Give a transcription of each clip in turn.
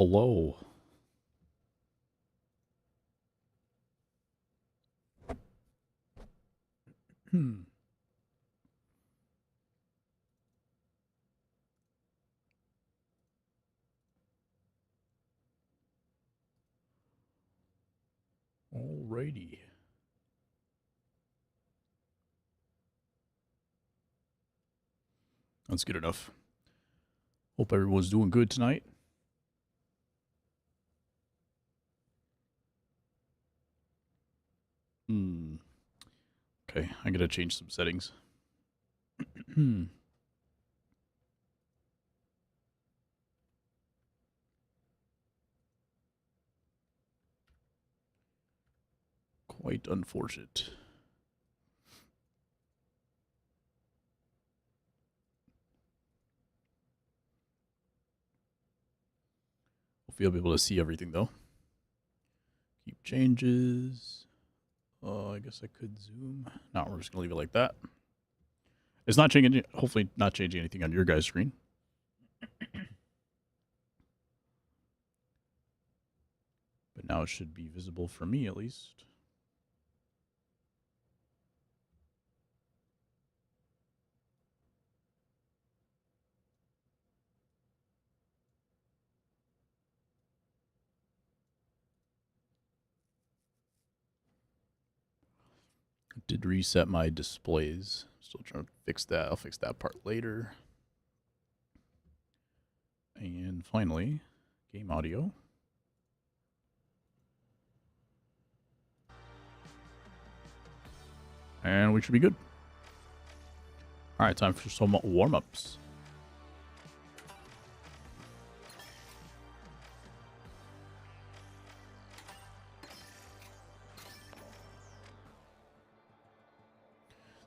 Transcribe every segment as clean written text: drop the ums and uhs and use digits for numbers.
hello. Hmm. Alrighty. That's good enough. Hope everyone's doing good tonight. Okay, I gotta change some settings. Quite unfortunate. Hopefully I'll be able to see everything though. Keep changes. I guess I could zoom. No, we're just gonna leave it like that. It's not changing. Hopefully, not changing anything on your guys' screen. But now it should be visible for me at least. I did reset my displays. Still trying to fix that. I'll fix that part later. And finally, game audio. And we should be good. All right, time for some warm-ups.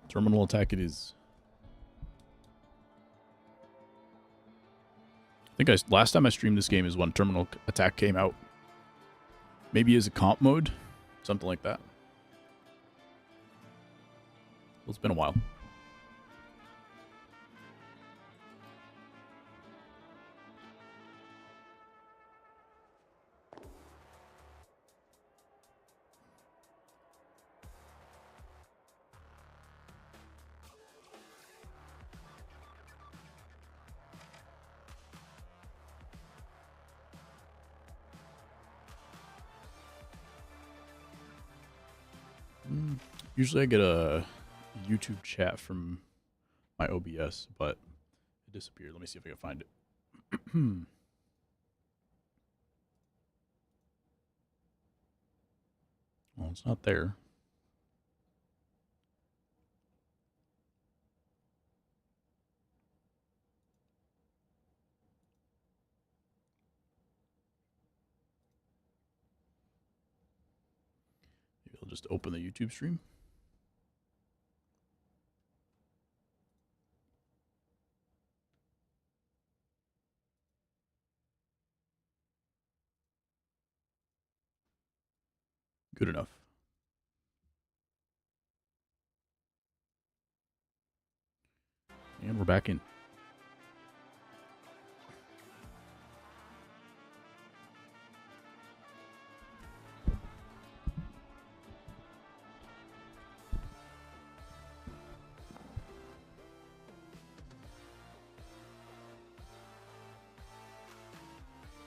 Terminal attack it is. I think last time I streamed this game is when Terminal Attack came out. Maybe as a comp mode, something like that. Well, it's been a while. Usually I get a YouTube chat from my OBS, but it disappeared. Let me see if I can find it. Well, it's not there. Maybe I'll just open the YouTube stream. Good enough. And we're back in.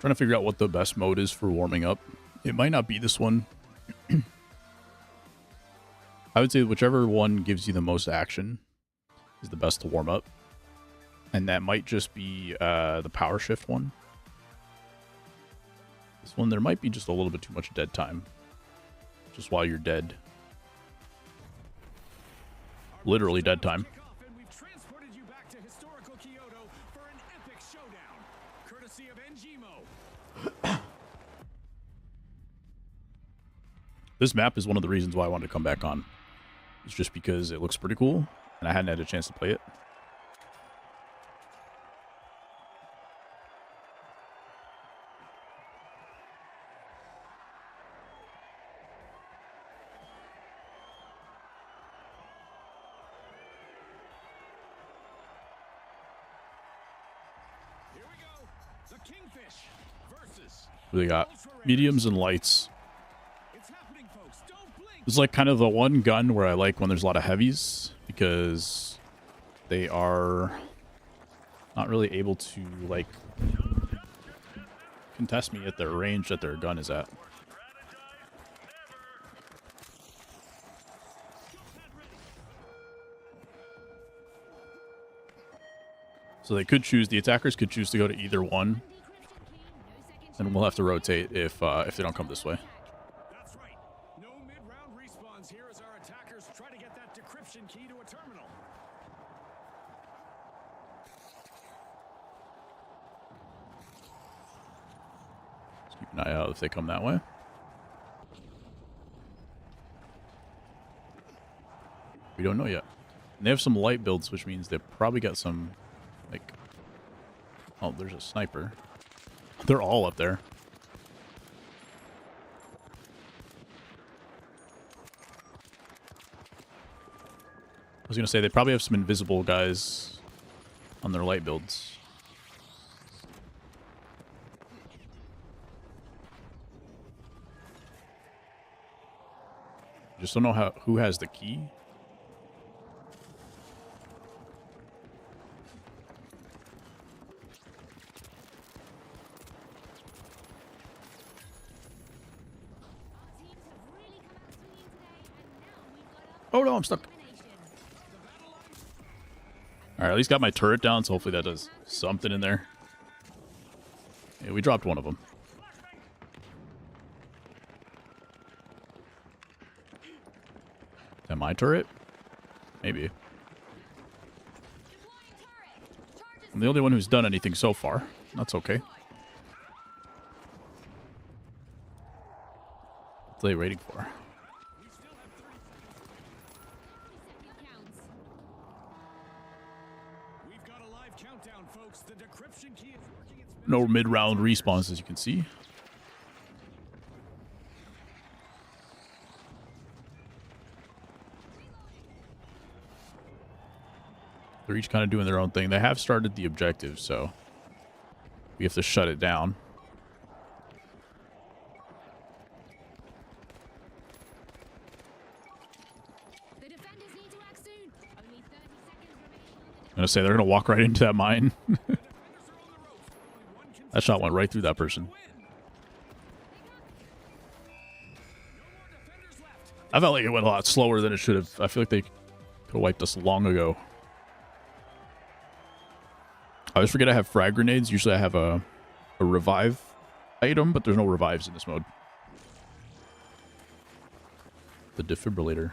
Trying to figure out what the best mode is for warming up. It might not be this one. I would say whichever one gives you the most action is the best to warm up. And that might just be the power shift one. This one, there might be just a little bit too much dead time. Just while you're dead. Literally dead time. This map is one of the reasons why I wanted to come back on. It's just because it looks pretty cool, and I hadn't had a chance to play it. The They got mediums and lights. It's like kind of the one gun where I like when there's a lot of heavies, because they are not really able to like contest me at their range that their gun is at. So they could choose, the attackers could choose to go to either one, and we'll have to rotate if they don't come this way. Keep an eye out if they come that way. We don't know yet. And they have some light builds, which means they've probably got some, like... Oh, there's a sniper. They're all up there. I was going to say, they probably have some invisible guys on their light builds. Just don't know who has the key. Oh no, I'm stuck. Alright, at least got my turret down, so hopefully that does something in there. Yeah, we dropped one of them. Is that my turret? Maybe. I'm the only one who's done anything so far. That's okay. What are they waiting for? No mid-round respawns, as you can see. They're each kind of doing their own thing. They have started the objective, so we have to shut it down. I'm going to say they're going to walk right into that mine. That shot went right through that person. I felt like it went a lot slower than it should have. I feel like they could have wiped us long ago. I always forget I have frag grenades. Usually I have a revive item, but there's no revives in this mode. The defibrillator.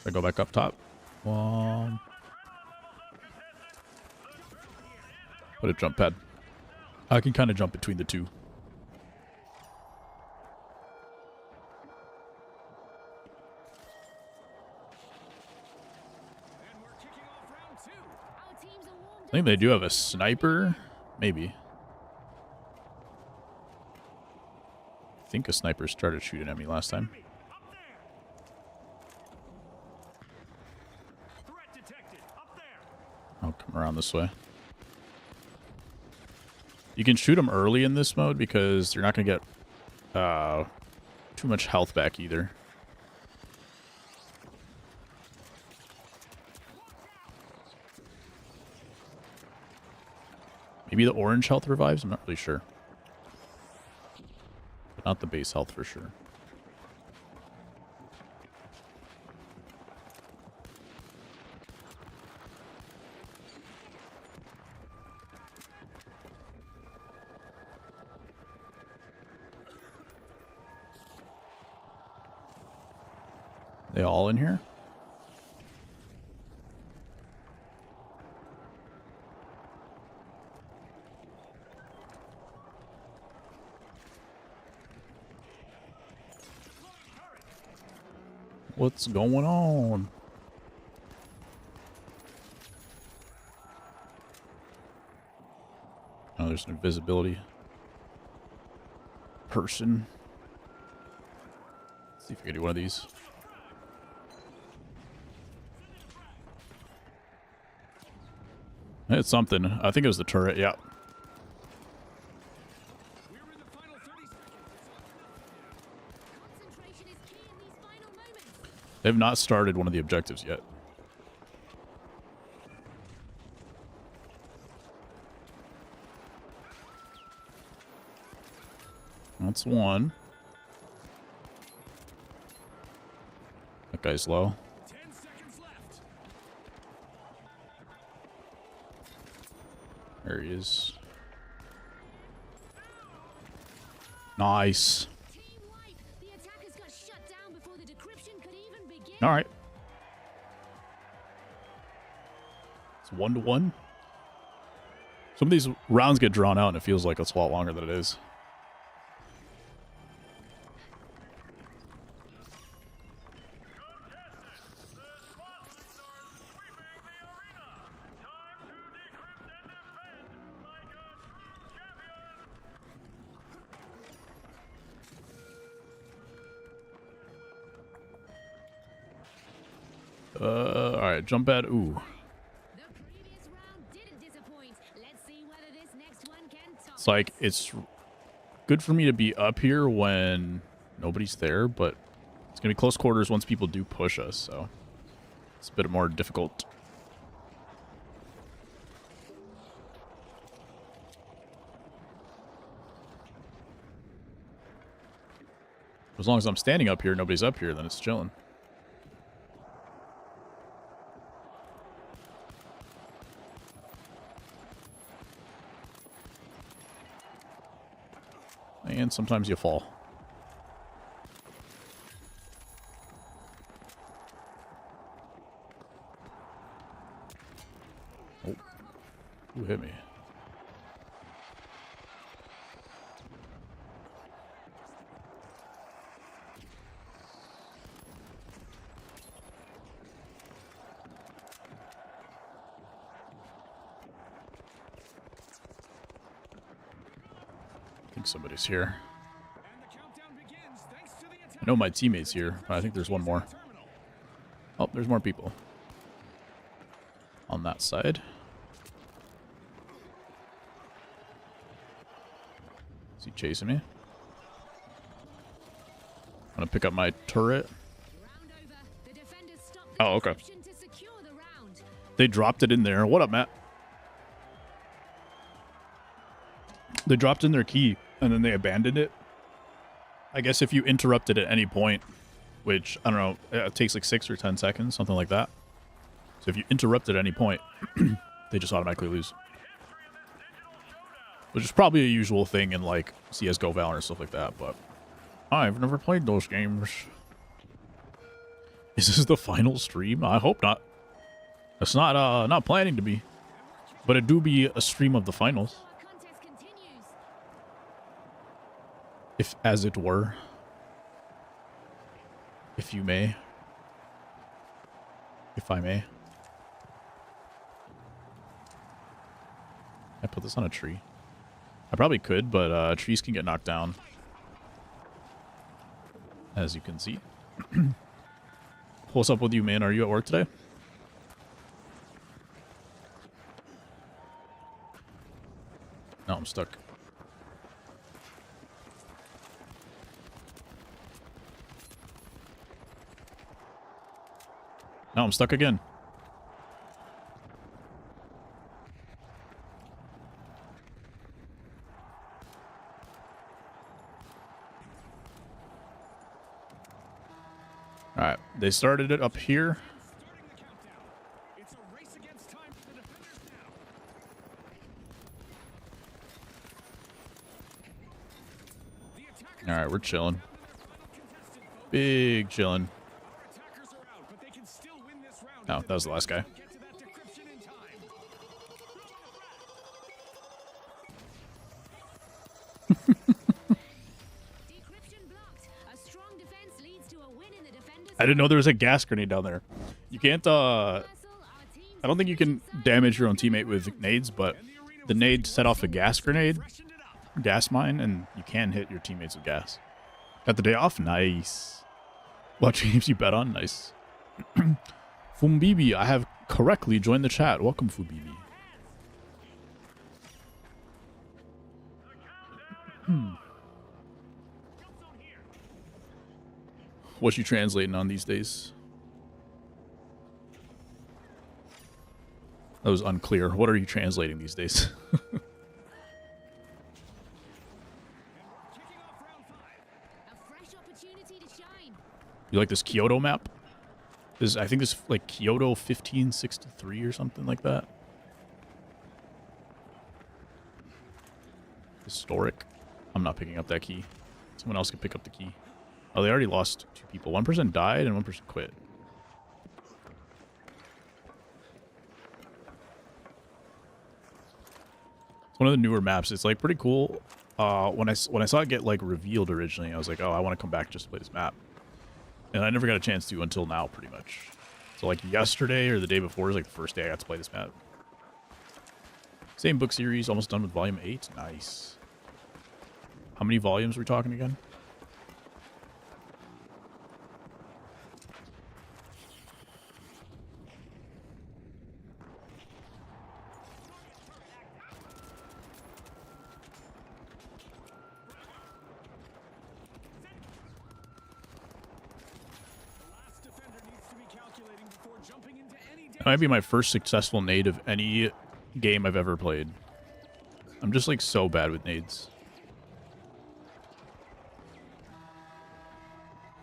Should I go back up top? Put a jump pad. I can kind of jump between the two. I think they do have a sniper. Maybe. I think a sniper started shooting at me last time. I'll come around this way. You can shoot them early in this mode because you're not going to get too much health back either. Maybe the orange health revives? I'm not really sure. But not the base health for sure. They all in here? What's going on? Oh, there's an invisibility person. Let's see if I can do one of these. It's something. I think it was the turret, yeah. They've not started one of the objectives yet. That's one. That guy's low. 10 seconds left. There he is. Nice. Team wipe. The attackers got shut down before the decryption could even begin. All right. It's 1-1. Some of these rounds get drawn out and it feels like it's a lot longer than it is. Alright, jump pad. Ooh. The previous round didn't disappoint. Let's see whether this next one can top. It's like, it's good for me to be up here when nobody's there, but it's going to be close quarters once people do push us, so it's a bit more difficult. As long as I'm standing up here, nobody's up here, then it's chilling. And sometimes you fall. Oh. Who hit me? I think somebody's here. And the countdown begins thanks to the attack. I know my teammate's here, but I think there's one more. Oh, there's more people. On that side. Is he chasing me? I'm gonna pick up my turret. Round over. The defenders stopped Oh, okay. decryption to secure the round. They dropped it in there. What up, Matt? They dropped in their key, and then they abandoned it. I guess if you interrupted at any point, which, I don't know, it takes like 6 or 10 seconds, something like that. So if you interrupt at any point, they just automatically lose. Which is probably a usual thing in, like, CSGO, Valorant, and stuff like that, but I've never played those games. Is this the final stream? I hope not. It's not planning to be. But it do be a stream of the finals. The contest continues. If, as it were. If you may. If I may. I put this on a tree. I probably could, but trees can get knocked down. As you can see. What's up with you, man? Are you at work today? No, I'm stuck. No, I'm stuck again. Alright, they started it up here. Starting the countdown. It's a race against time for the defenders now. The attackers Alright, we're chilling. final contestant, folks. Big chilling. Our attackers are out, but they can still win this round. Oh, if that was the last guy. don't get to that decryption in time. Decryption blocked. A strong defense leads to a win in the defenders. I didn't know there was a gas grenade down there. You can't, I don't think you can damage your own teammate with nades, but the nade set off a gas grenade, Freshened it up. gas mine, and you can hit your teammates with gas. Got the day off? Nice. What games you bet on? Nice. Fumbibi, I have correctly joined the chat. Welcome, Fumbibi. What you translating on these days? That was unclear. What are you translating these days? Kicking off round 5. A fresh opportunity to shine. You like this Kyoto map? I think this like Kyoto 1563 or something like that. Historic. I'm not picking up that key. Someone else can pick up the key. Oh, they already lost 2 people. One person died and one person quit. It's one of the newer maps. It's like pretty cool. When I saw it get like revealed originally, I was like, oh, I want to come back just to play this map. And I never got a chance to until now, pretty much. So like yesterday or the day before is like the first day I got to play this map. Same book series, almost done with volume 8. Nice. How many volumes are we talking again? Last defender needs to be calculating before jumping into any It might be my first successful nade of any game I've ever played. I'm just like so bad with nades.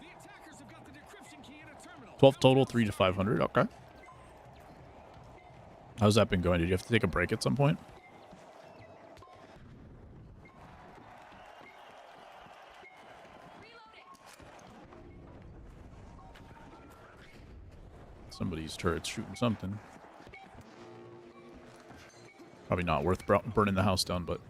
The attackers have got the decryption key in a terminal. 12 total, 3 to 500. Okay. How's that been going? Did you have to take a break at some point? Somebody's turret's shooting something. Probably not worth burning the house down, but...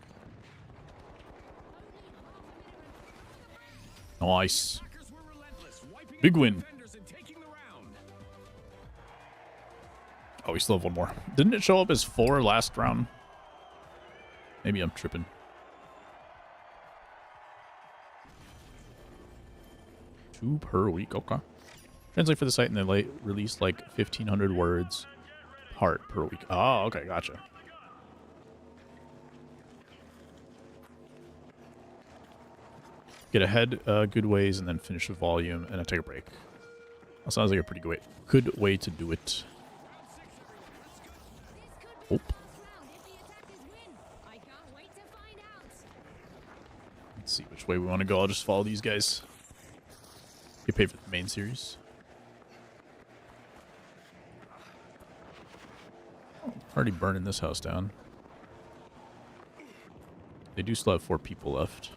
Nice. Attackers were relentless, wiping Big out win. defenders and taking the round. Oh, we still have one more. Didn't it show up as 4 last round? Maybe I'm tripping. Two per week. Okay. Translate for the site and they release like 1,500 words part per week. Oh, okay. Gotcha. Get ahead good ways and then finish the volume and then take a break. That sounds like a pretty good way to do it. This could be Oh. the last round if the attackers win. I can't wait to find out. Let's see which way we want to go. I'll just follow these guys. Get paid for the main series. Oh, already burning this house down. They do still have 4 people left.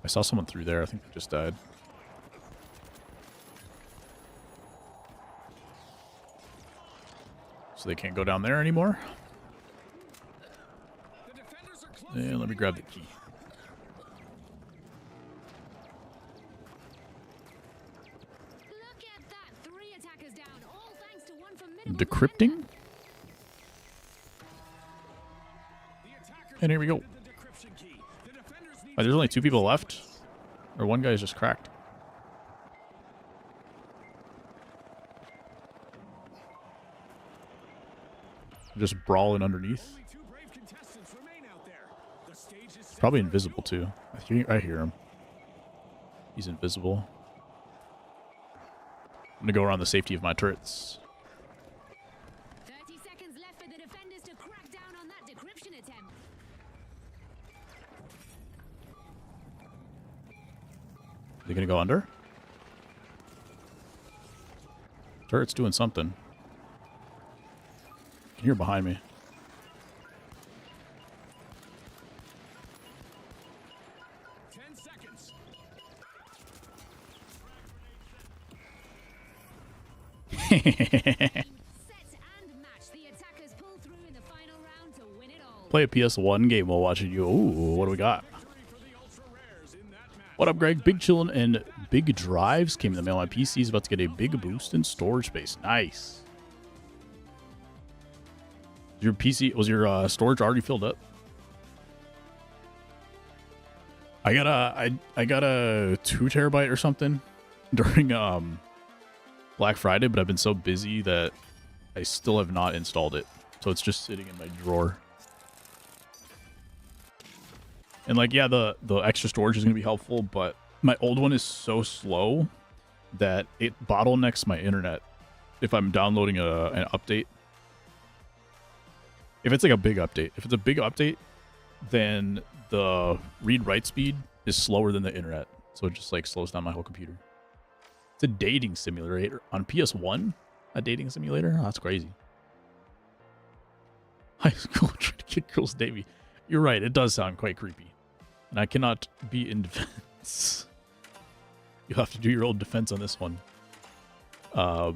I saw someone through there. I think they just died. So they can't go down there anymore. The defenders are close. And let me grab the key. Look at that. 3 attackers down, all thanks to one from minimal Decrypting? The attackers And here we go. planted the decryption key. The defenders need There's only 2 people left. Or one guy's just cracked. Just brawling underneath. only 2 brave contestants remain out there. The stage is set Probably for a invisible too. I hear him. He's invisible. I'm gonna go around the safety of my turrets. 30 seconds left for the defenders to crack down on that decryption attempt. Are they gonna go under? Turret's doing something. I can hear behind me. Ten seconds. Set and match. The attackers pull through in the final round to win it all. Play a PS1 game while watching you. Ooh, what do we got? Victory for the ultra rares in that match. What up, Greg? Big Chillin' and Big Drives came in the mail. My PC is about to get a big boost in storage space. Nice. Your PC, was your storage already filled up? I got a 2 terabyte or something during Black Friday, but I've been so busy that I still have not installed it. So it's just sitting in my drawer. And like, yeah, the extra storage is gonna be helpful, but my old one is so slow that it bottlenecks my internet if I'm downloading an update. If it's like a big update, if it's a big update, then the read-write speed is slower than the internet, so it just like slows down my whole computer. It's a dating simulator on PS1. A dating simulator? Oh, that's crazy. High school trying to get girls date me. You're right. It does sound quite creepy, and I cannot be in defense. You have to do your own defense on this one. But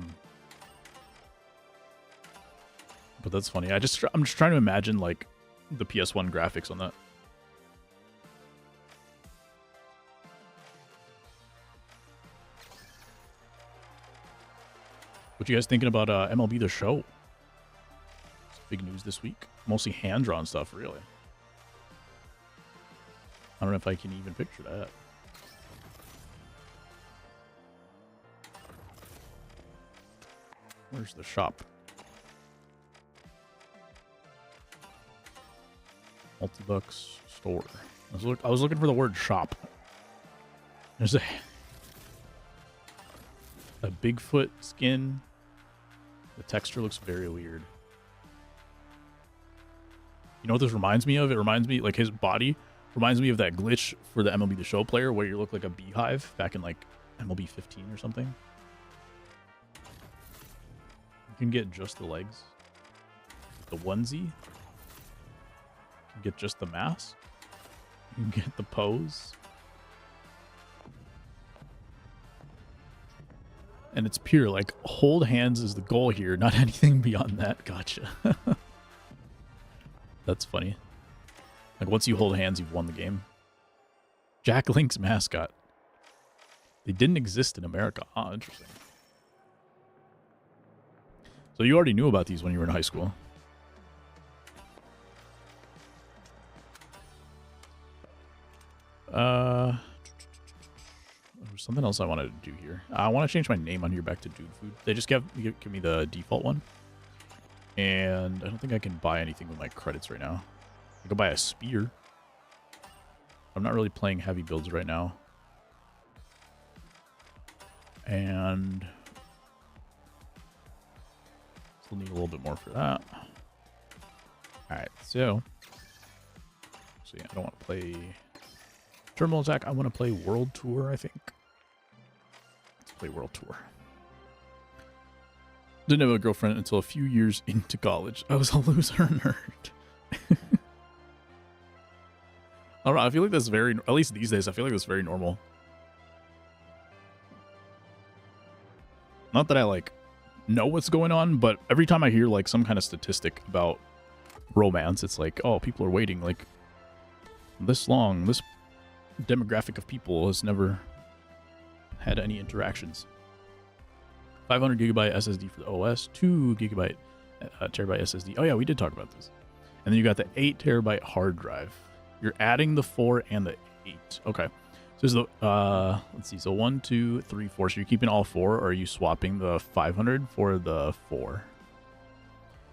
that's funny. I'm just trying to imagine like the PS1 graphics on that. What you guys thinking about MLB The Show? It's big news this week. Mostly hand-drawn stuff, really. I don't know if I can even picture that. Where's the shop? Multi-bucks store. I was looking for the word shop. There's a Bigfoot skin. The texture looks very weird. You know what this reminds me of? It reminds me, like, his body reminds me of that glitch for the MLB The Show player where you look like a beehive back in, like, MLB 15 or something. You can get just the legs. The onesie. You can get just the mask. You can get the pose. And it's pure, like, hold hands is the goal here, not anything beyond that. Gotcha. That's funny. Like, once you hold hands, you've won the game. Jack Link's mascot. They didn't exist in America. Ah, interesting. So you already knew about these when you were in high school. There's something else I wanted to do here. I want to change my name on here back to Dude Food. They just give me the default one. And I don't think I can buy anything with my credits right now. I can buy a spear. I'm not really playing heavy builds right now. And still need a little bit more for that. Alright, so yeah, I don't want to play Terminal Attack. I want to play World Tour, I think. Let's play World Tour. Didn't have a girlfriend until a few years into college. I was a loser nerd. I don't know. I feel like that's very, at least these days, I feel like that's very normal. Not that I, like, know what's going on, but every time I hear, like, some kind of statistic about romance, it's like, oh, people are waiting, like, this long. This demographic of people has never had any interactions. 500 gigabyte SSD for the OS, 2 gigabyte terabyte SSD. Oh yeah, we did talk about this. And then you got the 8 terabyte hard drive. You're adding the 4 and the 8. Okay. So is the let's see. So 1, 2, 3, 4. So you're keeping all 4, or are you swapping the 500 for the 4?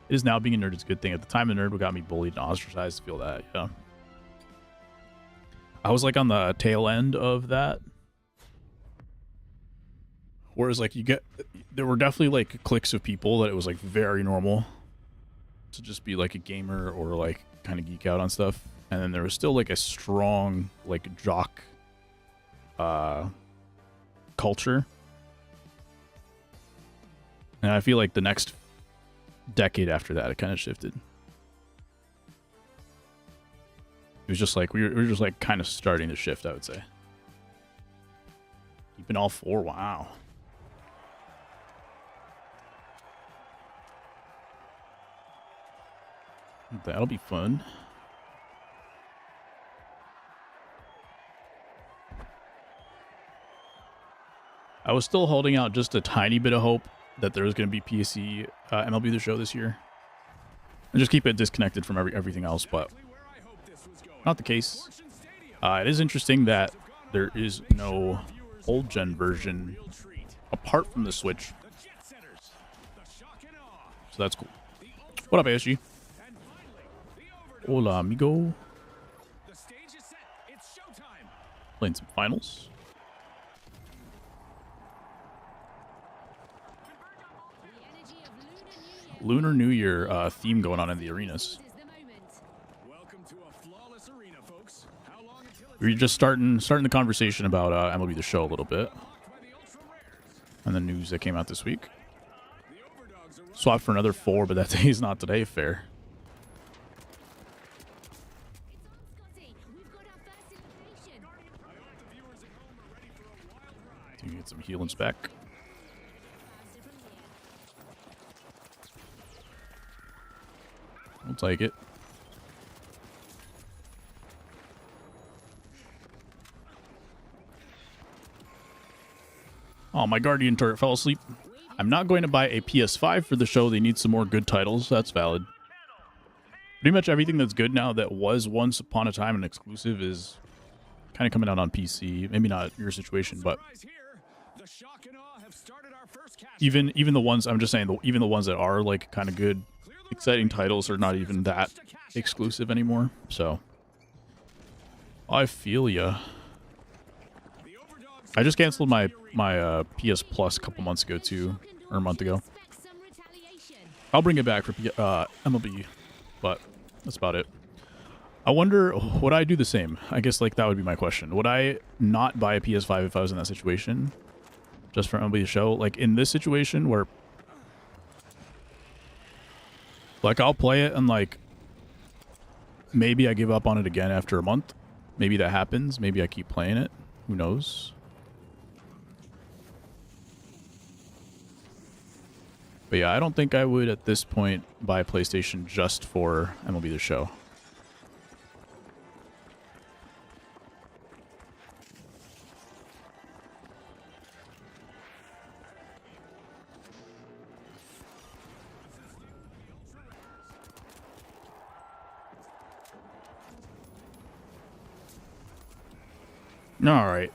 It is now being a nerd is a good thing. At the time, the nerd got me bullied and ostracized. Feel that, yeah. I was like on the tail end of that. Whereas, like, there were definitely, like, cliques of people that it was, like, very normal to just be, like, a gamer or, like, kind of geek out on stuff. And then there was still, like, a strong, like, jock culture. And I feel like the next decade after that, it kind of shifted. It was just, like, we were just, like, kind of starting to shift, I would say. Keeping all 4, wow. That'll be fun. I was still holding out just a tiny bit of hope that there was going to be PSC MLB The Show this year. And just keep it disconnected from everything else, but not the case. It is interesting that there is no old gen version apart from the Switch. So that's cool. What up, ASG? Hola, amigo. Playing some finals. The energy of Lunar New Year Lunar New Year theme going on in the arenas. is the moment. Welcome to a flawless arena, folks. How long until it's We were just starting the conversation about MLB The Show a little bit, unlocked by the ultra rares? and the news that came out this week. The overdogs are Swapped for another 4, but that day's not today. Fair. It's on, Scotty. We've got our first invitation. I hope the viewers at home are ready for a wild ride. You can get some healings back. Faster from here. I'll take it. Oh, my Guardian turret fell asleep. I'm not going to buy a PS5 for the show. They need some more good titles. That's valid. Pretty much everything that's good now that was once upon a time an exclusive is kind of coming out on PC. Maybe not your situation, but Surprise here. The shock and awe have started our first cash. even the ones I'm just saying, even the ones that are like kind of good, exciting titles are not even that exclusive anymore. So I feel ya. The overdogs I just canceled my PS Plus a couple months ago too, or a month ago. Expect some retaliation. I'll bring it back for MLB, but that's about it. I wonder, would I do the same? I guess like that would be my question. Would I not buy a PS5 if I was in that situation, just for MLB The Show? Like in this situation where, like I'll play it and like maybe I give up on it again after a month. Maybe that happens. Maybe I keep playing it. Who knows? But yeah, I don't think I would at this point buy a PlayStation just for MLB The Show. Alright.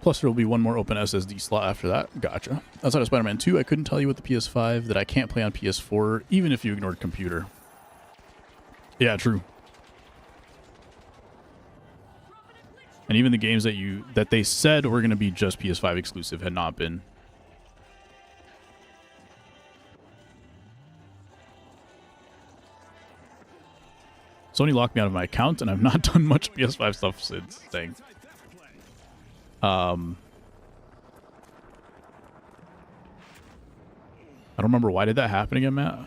Plus, there will be one more open SSD slot after that. Gotcha. Outside of Spider-Man 2, I couldn't tell you with the PS5 that I can't play on PS4, even if you ignored computer. Yeah, true. And even the games that they said were going to be just PS5 exclusive had not been. Sony locked me out of my account, and I've not done much PS5 stuff since. Dang. I don't remember, why did that happen again, Matt?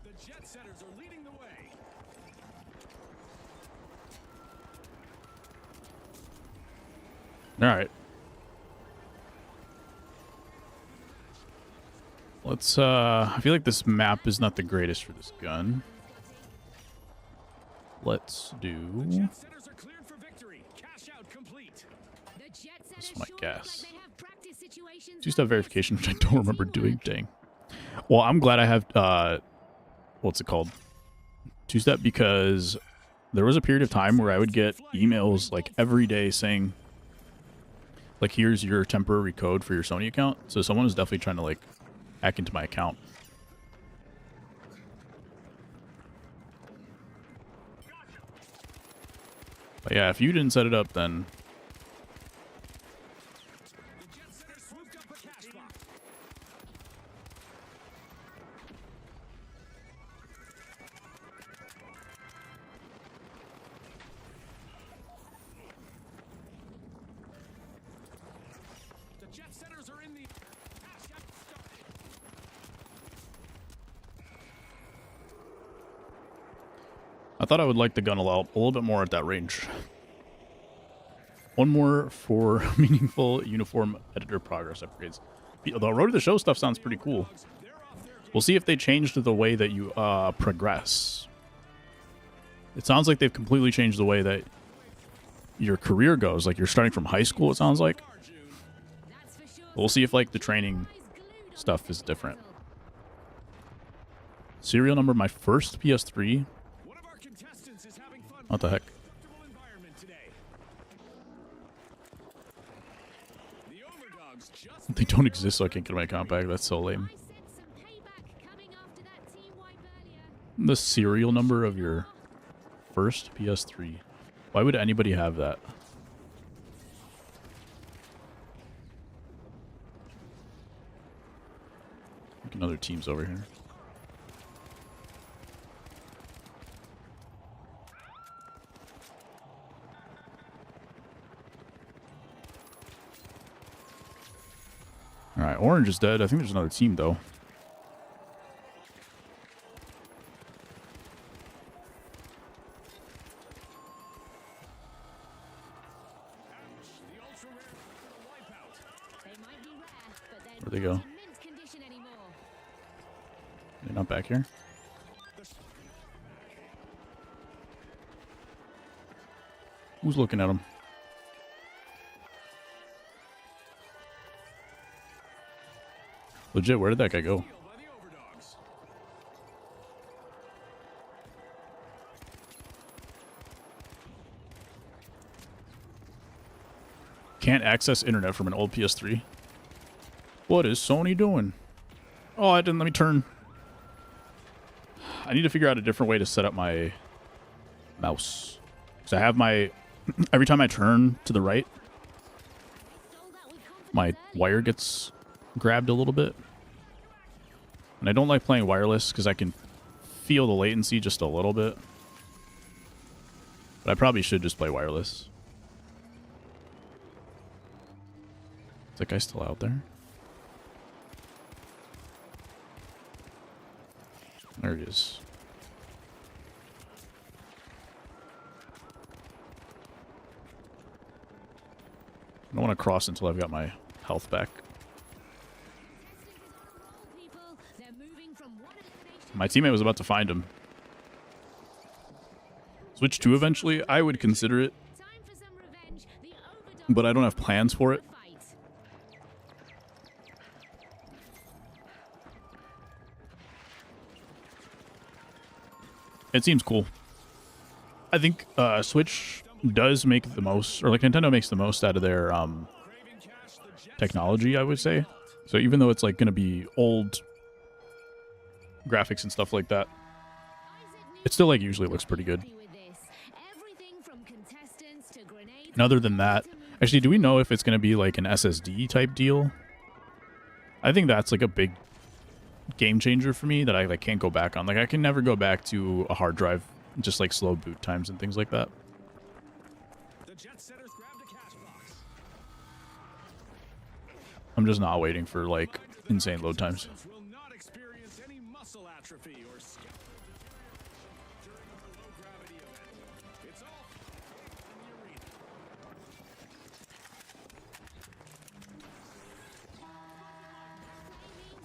The jet setters are leading the way. All right. Let's, I feel like this map is not the greatest for this gun. Let's do... Jet setters are cleared for victory. Cash out complete. The jet This setters might sure look guess. like they have practice situations Two-step like this. verification, which I don't remember doing. Dang. Well, I'm glad I have, what's it called? Two-step, because there was a period of time where I would get emails like every day saying, like, here's your temporary code for your Sony account. So someone is definitely trying to like hack into my account. But yeah, if you didn't set it up, then The jet setters swooped up a cash box. The jet setters are in the cash out started. I thought I would like the gun a little bit more at that range. One more for meaningful uniform editor progress upgrades. The Road to the Show stuff sounds pretty cool. We'll see if they changed the way that you progress. It sounds like they've completely changed the way that your career goes. Like you're starting from high school, it sounds like. That's for sure. We'll see if like the training Eyes glued on stuff this is different. battle. Serial number, my first PS3. One of our contestants is having fun. What the heck? Comfortable environment today. The overdogs just They don't exist, so I can't get my account back. That's so lame. I say the serial number of your first PS3. Why would anybody have that? Another team's over here. Alright, orange is dead. I think there's another team, though. The ultra rare wipeout. They might be rare, but they're Where'd they not go? in mint condition anymore. They're not back here? Who's looking at them? Legit, where did that guy go? By the overdogs. Can't access internet from an old PS3. What is Sony doing? Oh, I didn't let me turn. I need to figure out a different way to set up my mouse. Because I have my... every time I turn to the right, Stole that with confidence my early. wire gets grabbed a little bit. And I don't like playing wireless because I can feel the latency just a little bit. But I probably should just play wireless. Is that guy still out there? There he is. I don't want to cross until I've got my health back. People, they're moving from one elimination My teammate was about to find him. Switch 2 eventually, I would consider it, time for some revenge. The overdog but I don't have plans for it. fight. It seems cool. I think Switch does make the most, or like Nintendo makes the most out of their Craving cash, the Jets technology, I would say. So even though it's like going to be old graphics and stuff like that, it still like usually looks pretty good. Happy with this. Everything from contestants to grenades And other than that, actually, do we know if it's going to be like an SSD type deal? I think that's like a big game changer for me that I like can't go back on. Like I can never go back to a hard drive, just like slow boot times and things like that. The jet setters grabbed a cash box. I'm just not waiting for like insane load times. Contestants will not experience any muscle atrophy or skeletal deterioration during our low gravity event. It's all in the arena.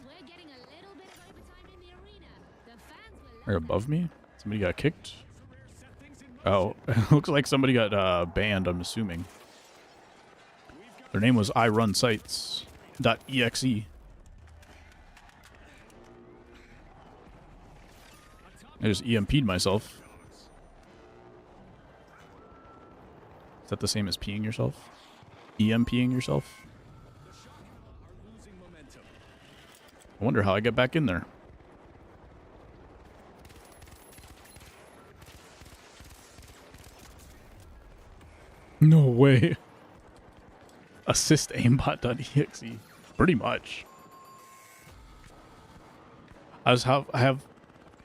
We're getting a little bit of overtime in the arena. The fans will Or above me? Somebody got kicked? Rare set things in Oh, it looks like somebody got banned, I'm assuming. Their name was irunsites.exe. I just EMP'd myself. Is that the same as peeing yourself? EMPing yourself? the Shaka are losing momentum. I wonder how I get back in there. No way. Assist aimbot.exe. Pretty much. I have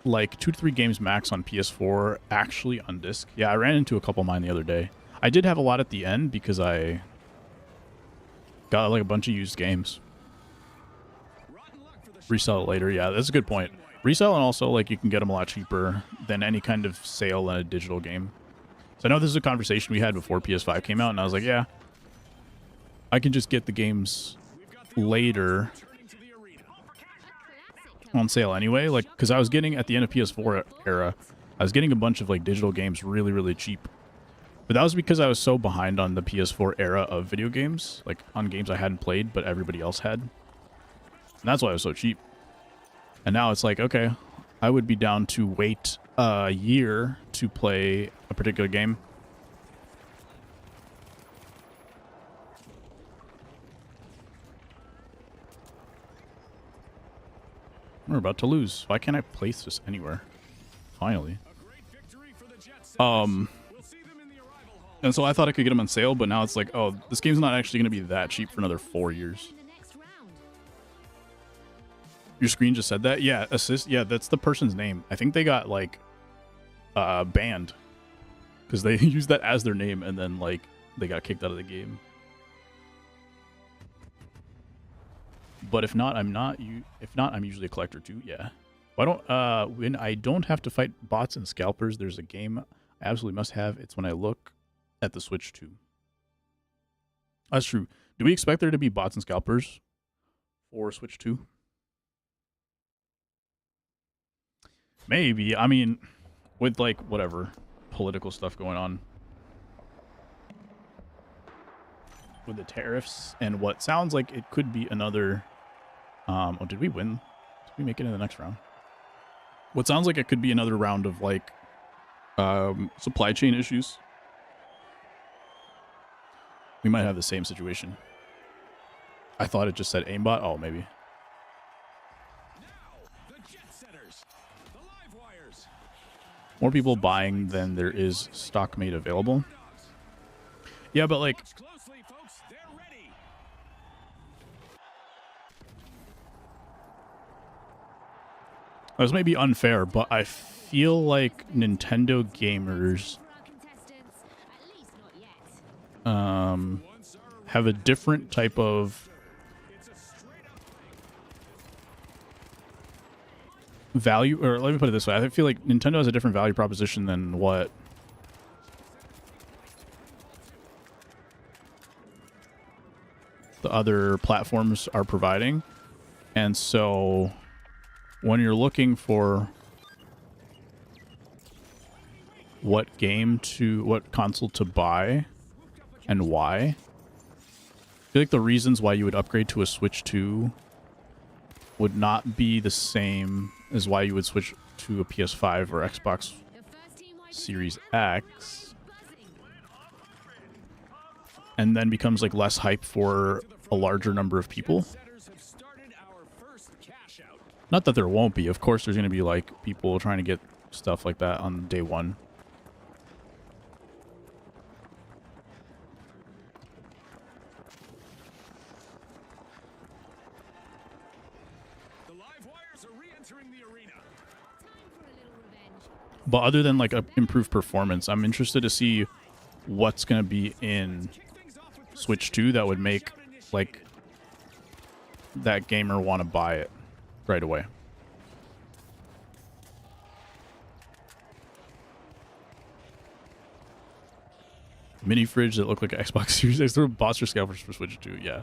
like 2 to 3 games max on PS4 actually on disc. Yeah, I ran into a couple of mine the other day. I did have a lot at the end because I got like a bunch of used games. Rotten luck for the Resell it later. Yeah, that's a good point. Resell, and also like you can get them a lot cheaper than any kind of sale in a digital game. So I know this is a conversation we had before PS5 came out, and I was like, yeah, I can just get the games later returning to the arena. on sale anyway. Like, because I was getting at the end of PS4 era, I was getting a bunch of like digital games really, really cheap. But that was because I was so behind on the PS4 era of video games, like on games I hadn't played but everybody else had. And that's why it was so cheap. And now it's like, okay, I would be down to wait a year to play a particular game. We're about to lose. Why can't I place this anywhere? Finally. A great victory for the Jet Um, Setters. We'll see them in the arrival hall. and so I thought I could get them on sale, but now it's like, oh, this game's not actually going to be that cheap for another 4 years. In the next round. Your screen just said that? Yeah, assist. Yeah, that's the person's name. I think they got like banned because they used that as their name and then like they got kicked out of the game. But if not, I'm not. If not, I'm usually a collector too. Yeah. Why don't when I don't have to fight bots and scalpers, there's a game I absolutely must have. It's when I look at the Switch 2. That's true. Do we expect there to be bots and scalpers for Switch 2? Maybe. I mean, with like whatever political stuff going on with the tariffs and what sounds like it could be another. Oh, did we win? Did we make it in the next round? What sounds like it could be another round of like supply chain issues. We might have the same situation. I thought it just said aimbot. Oh, maybe. Now, the Jet Setters, the Live Wires. More people buying than there is stock made available. Yeah, but like, Watch closely, folks. They're ready. this may be unfair, but I feel like Nintendo gamers For our contestants, at least not yet. Once our have a different type of it's a straight up value, or let me put it this way. I feel like Nintendo has a different value proposition than what the other platforms are providing. And so when you're looking for what console to buy and why, I feel like the reasons why you would upgrade to a Switch 2 would not be the same as why you would switch to a PS5 or Xbox The first team wide Series receiver X, buzzing. and then becomes like less hype for a larger number of people. Setters have started our first cash out. Not that there won't be. Of course, there's going to be like people trying to get stuff like that on day one. The Live Wires are re-entering the arena. Time for a little revenge. But other than like a improved performance, I'm interested to see what's going to be in Kick things off with Switch 2 that would make like that gamer want to buy it right away. Mini fridge that look like an Xbox Series X. There were bots or scalpers for Switch 2, yeah.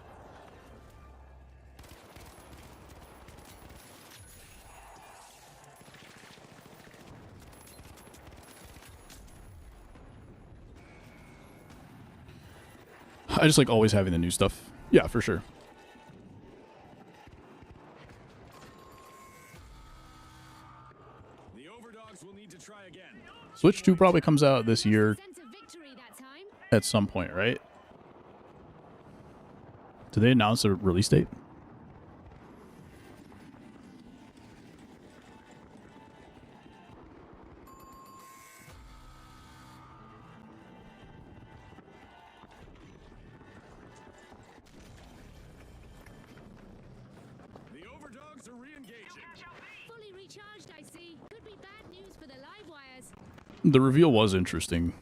I just like always having the new stuff. Yeah, for sure. the Overdogs will need to try again. Switch 2 probably comes out this year Sense of victory that time. at some point, right? Did they announce a release date? The Overdogs are re-engaging. Fully recharged, I see. Could be bad news for the live wires. The reveal was interesting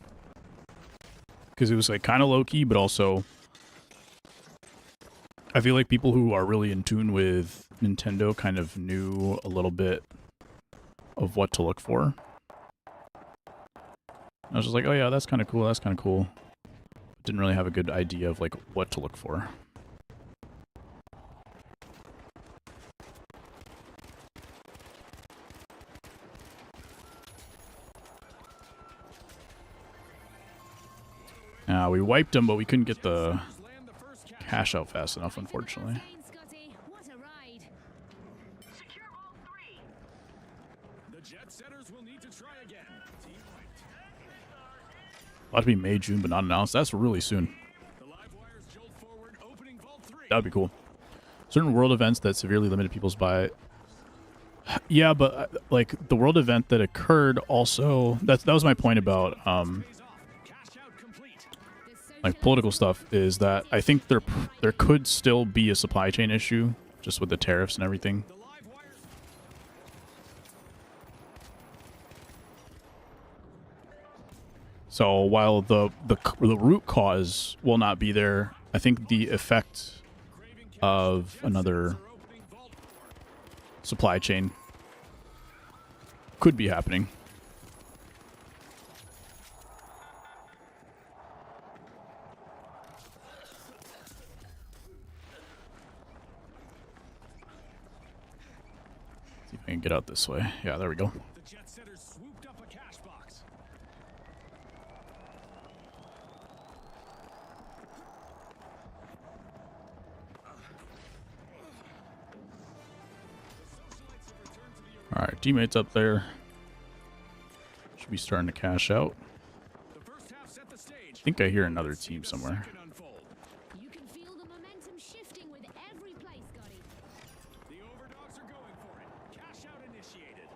because it was like kind of low key, but also I feel like people who are really in tune with Nintendo kind of knew a little bit of what to look for. I was just like, oh yeah, that's kind of cool. That's kind of cool. Didn't really have a good idea of like what to look for. We wiped them, but we couldn't get the Land the first cash. cash out fast enough, unfortunately. Gain, Scotty. What a ride. The Jet Setters will need to try again. Team wiped. Ought to be May, June, but not announced. That's really soon. The Live Wires jolt forward, opening Vault 3. That would be cool. Certain world events that severely limited people's buy Yeah, but like the world event that occurred also that was my point about Pays off. Cash out complete. The like socialites political stuff is that I think there could still be a supply chain issue just with the tariffs and everything. The live wires. So while the root cause will not be there, I think the effect Craving cash. of Jet another setters are opening vault door. supply chain could be happening. See if I can get out this way. Yeah, there we go. The jet setters swooped up a cash box. The socialites have returned to the arena. All right, teammates up there should be starting to cash out. The first half set the stage. I think I hear another Let's see team the somewhere. second unfold. You can feel the momentum shifting with every play, Scotty. The overdogs are going for it. Cash out initiated.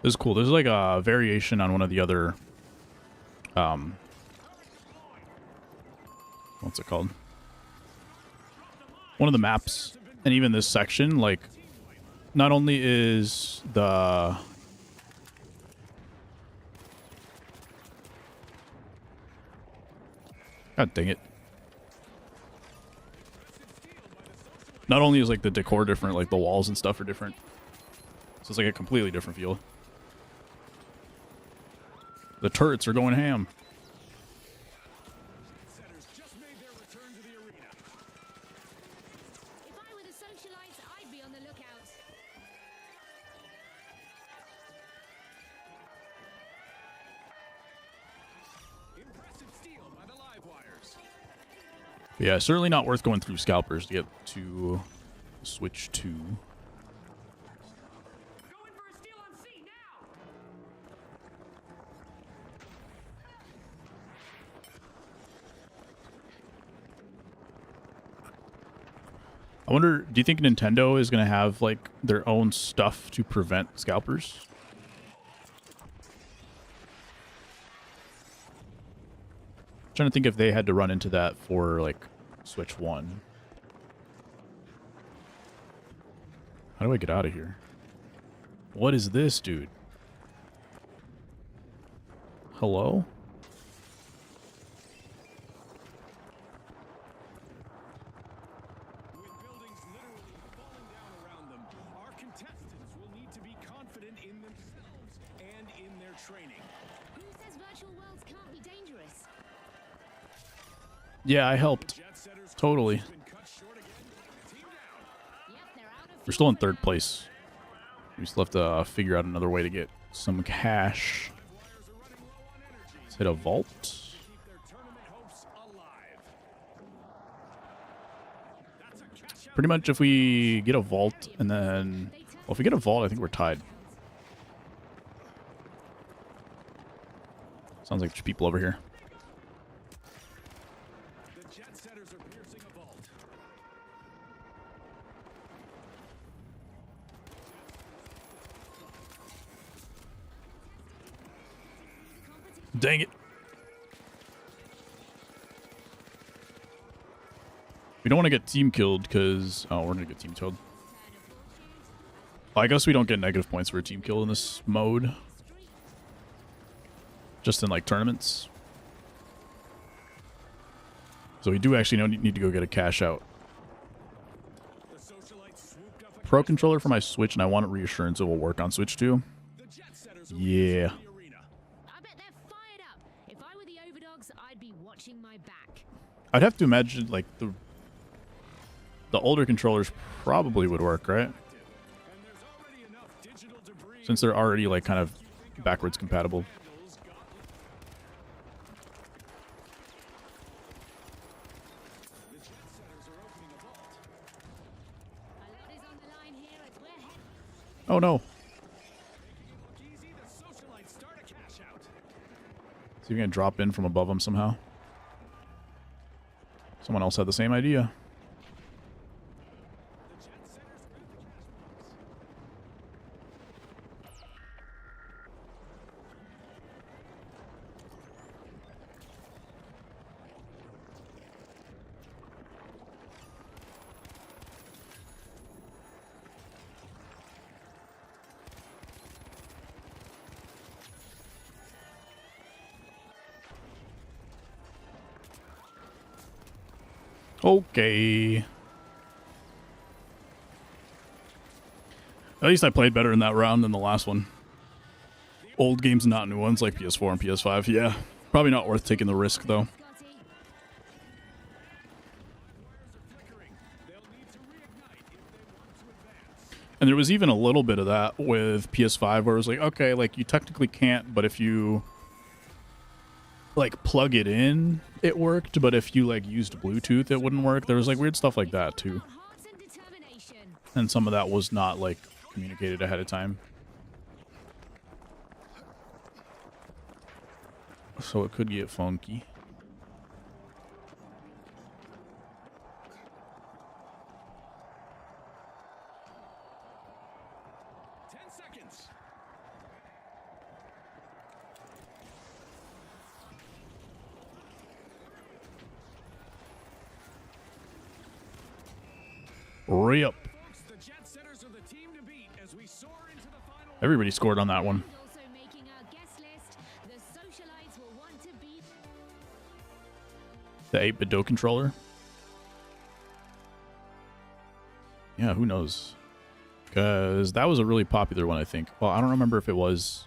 This is cool. This is like a variation on one of the other what's it called? One of the maps, and even this section, like, not only is the God dang it. Not only is like the decor different, like the walls and stuff are different. So it's like a completely different feel. The turrets are going ham. Setters just made their return to the arena. If I were the socialites, I'd be on the lookout. Impressive steal by the live wires. But yeah, certainly not worth going through scalpers to get to Switch 2. Going for a steal on C now. I wonder, do you think Nintendo is going to have like their own stuff to prevent scalpers? Trying to think if they had to run into that for like Switch 1. How do I get out of here? What is this, dude? Hello? With buildings literally falling down around them, our contestants will need to be confident in themselves and in their training. Who says virtual worlds can't be dangerous? Yeah, I helped. Jet setters Totally. been cut short again. Team down. Yep, they're out of We're still in fuel third place. We still have to figure out another way to get some cash. Wires are running low on energy. Let's hit a vault. Keep their tournament hopes alive. That's a catch out. Pretty much if we get a vault and then... Well, if we get a vault, I think we're tied. Sounds like there's people over here. The jet setters are piercing a vault. Dang it. We don't want to get team killed because... Oh, we're going to get team killed. Well, I guess we don't get negative points for a team kill in this mode. Just in, like, tournaments. So we do actually need to go get a cash out. The socialites swooped up a Pro controller for my Switch, and I want reassurance it will work on Switch 2. The jet setters are Yeah. reaching the arena. I bet they're fired up. If I were the overdogs, I'd be watching my back. I'd have to imagine, like, the older controllers probably would work, right? And there's already enough digital debris. Since they're already, like, kind of backwards compatible. Vandals got- The jet setters are opening a vault. A lot is on the line here as we're heading. Oh, no. Making it look easy, the socialites start a cash out. See if we can drop in from above them somehow. Someone else had the same idea. Okay. At least I played better in that round than the last one. Old games, not new ones like PS4 and PS5. Yeah, probably not worth taking the risk though. Scotty. And there was even a little bit of that with PS5 where it was like, okay, like you technically can't, but if you like plug it in, it worked. But if you like used Bluetooth, it wouldn't work. There was like weird stuff like that too. About hearts and determination. And some of that was not like communicated ahead of time. So it could get funky. Re-up. The Jet Setters are the team to beat as we soar into the final. Everybody scored on that one. And also making our guest list, the socialites will want to beat. The 8-bit Do controller. Yeah, who knows? Because that was a really popular one, I think. Well, I don't remember if it was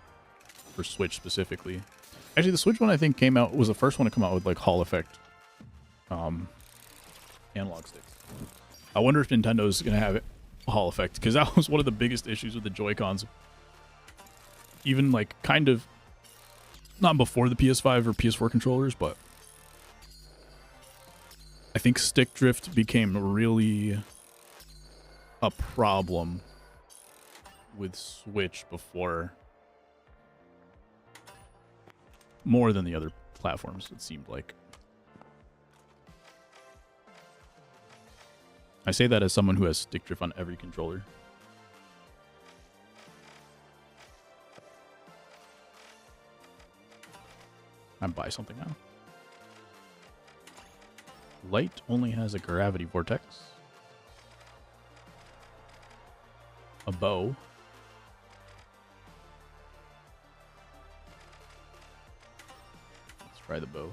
for Switch specifically. Actually, the Switch one I think came out was the first one to come out with like Hall effect analog sticks. I wonder if Nintendo's gonna have it Hall effect, because that was one of the biggest issues with the Joy-Cons. Even like kind of not before the PS5 or PS4 controllers, but I think stick drift became really a problem with Switch before, more than the other platforms, it seemed like. I say that as someone who has stick drift on every controller. I buy something now. Light only has a gravity vortex. A bow. Let's try the bow.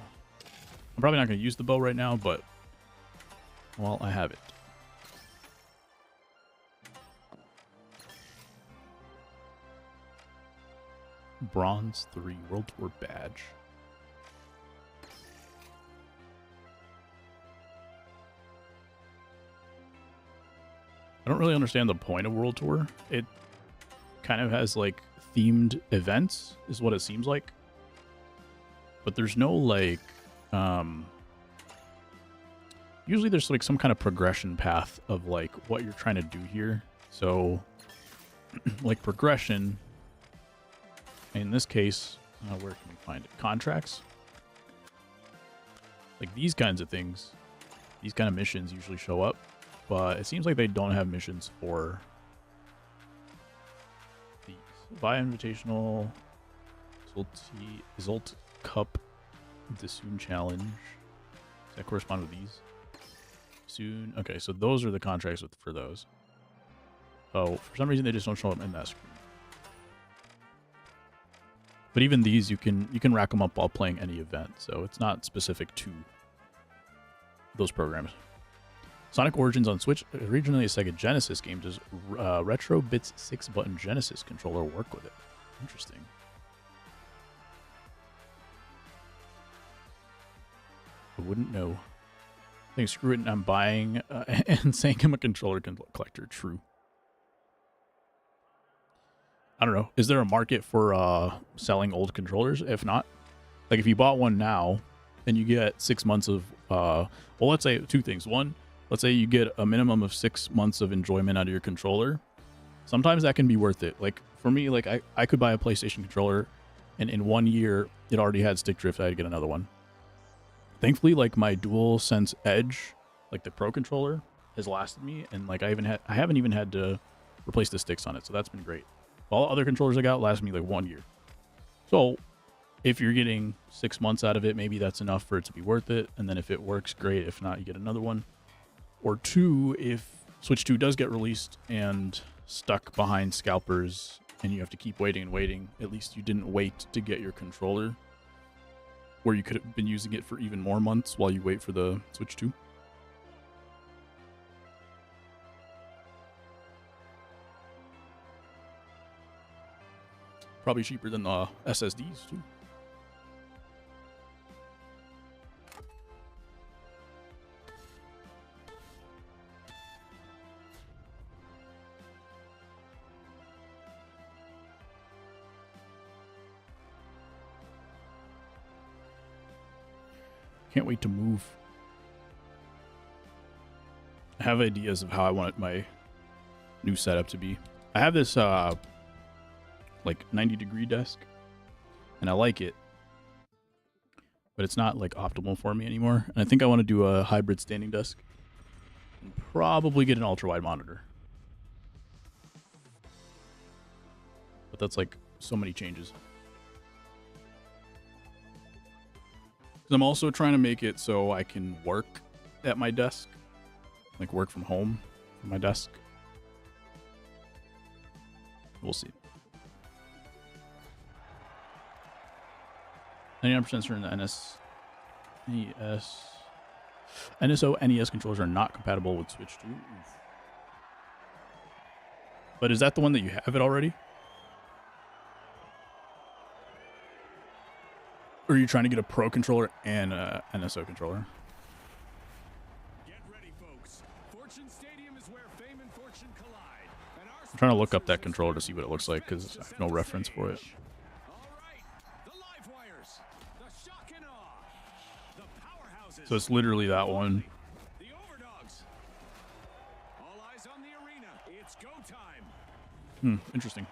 I'm probably not going to use the bow right now, but well, I have it. Bronze 3 World Tour badge. I don't really understand the point of World Tour. It kind of has like themed events is what it seems like. But there's no like usually there's like some kind of progression path of like what you're trying to do here. So like progression in this case, where can we find it? Contracts. Like these kinds of things, these kind of missions usually show up, but it seems like they don't have missions for these. Via Invitational, Zult Cup, the Soon Challenge. Does that correspond with these? Soon. Okay, so those are the contracts for those. Oh, for some reason they just don't show up in that screen. But even these, you can rack them up while playing any event, so it's not specific to those programs. Sonic Origins on Switch, originally a Sega Genesis game, does Retro Bits 6-button Genesis controller work with it? Interesting. I wouldn't know. I think screw it, and I'm buying and saying I'm a controller collector. True. I don't know. Is there a market for selling old controllers? If not, like if you bought one now, then you get 6 months of well, let's say two things. One, let's say you get a minimum of 6 months of enjoyment out of your controller. Sometimes that can be worth it. Like for me, like I could buy a PlayStation controller, and in 1 year it already had stick drift. I had to get another one. Thankfully, like my DualSense Edge, like the Pro controller, has lasted me, and like I haven't even had to replace the sticks on it, so that's been great. All the other controllers I got last me like 1 year. So if you're getting 6 months out of it, maybe that's enough for it to be worth it. And then if it works, great. If not, you get another one. Or two, if Switch 2 does get released and stuck behind scalpers and you have to keep waiting and waiting, at least you didn't wait to get your controller, where you could have been using it for even more months while you wait for the Switch 2. Probably cheaper than the SSDs too. Can't wait to move. I have ideas of how I want my new setup to be. I have this like 90-degree desk, and I like it, but it's not like optimal for me anymore. And I think I want to do a hybrid standing desk and probably get an ultra wide monitor. But that's like so many changes. 'Cause I'm also trying to make it so I can work at my desk, like work from home from my desk. We'll see. 99% certain the NSO NES controllers are not compatible with Switch 2. Oof. But is that the one that you have it already? Or are you trying to get a Pro controller and a NSO controller? Get ready, folks. Fortune Stadium is where fame and fortune collide. And our I'm trying to look up that controller to see what it looks like because I have no reference for it. All right, the live wires, the shock and awe, the powerhouses, So it's literally that one. the overdogs. All eyes on the arena. It's go time. Interesting.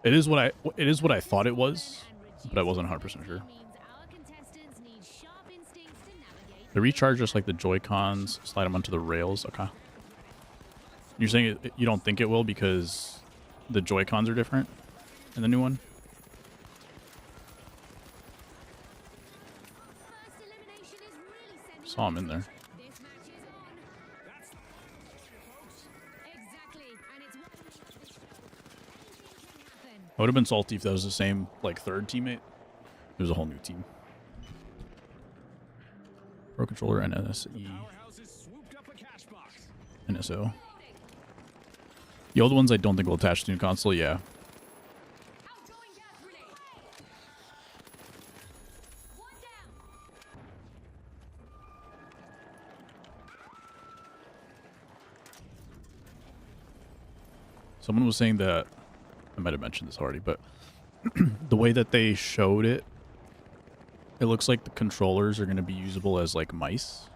It is what I thought it was, but I wasn't 100% sure. They recharge just like the Joy-Cons, slide them onto the rails. Okay. You're saying you don't think it will because the Joy-Cons are different in the new one? Saw him in there. I would have been salty if that was the same, like, third teammate. It was a whole new team. Pro controller and NSE. Powerhouses swooped up a cash box. NSO. The old ones I don't think will attach to the new console, yeah. Someone was saying that, I might have mentioned this already, but the way that they showed it, it looks like the controllers are going to be usable as like mice.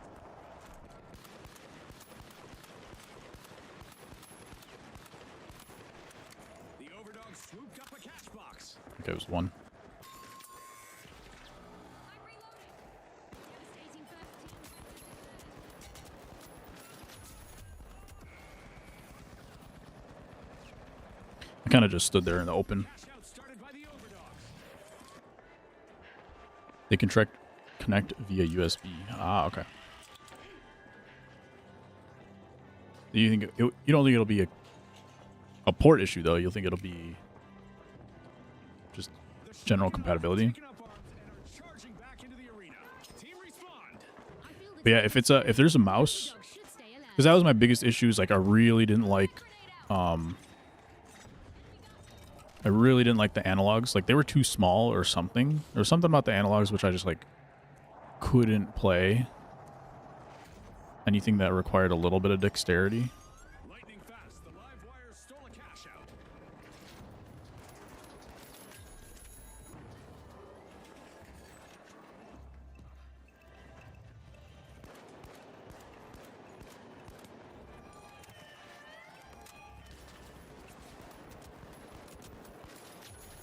The overdog swooped up a cash box. Okay, it was one. I kind of just stood there in the open. Cash out started by the overdogs. They can connect via USB. Ah, okay. Do you think you don't think it'll be a port issue though? You'll think it'll be just general compatibility. Taking up arms and are charging back into the arena. Team respond. But yeah, if there's a mouse, because that was my biggest issue. Is like I really didn't like the analogs. Like they were too small or something. There was something about the analogs which I just like couldn't play. Anything that required a little bit of dexterity. Lightning fast. The live wires stole a cash out.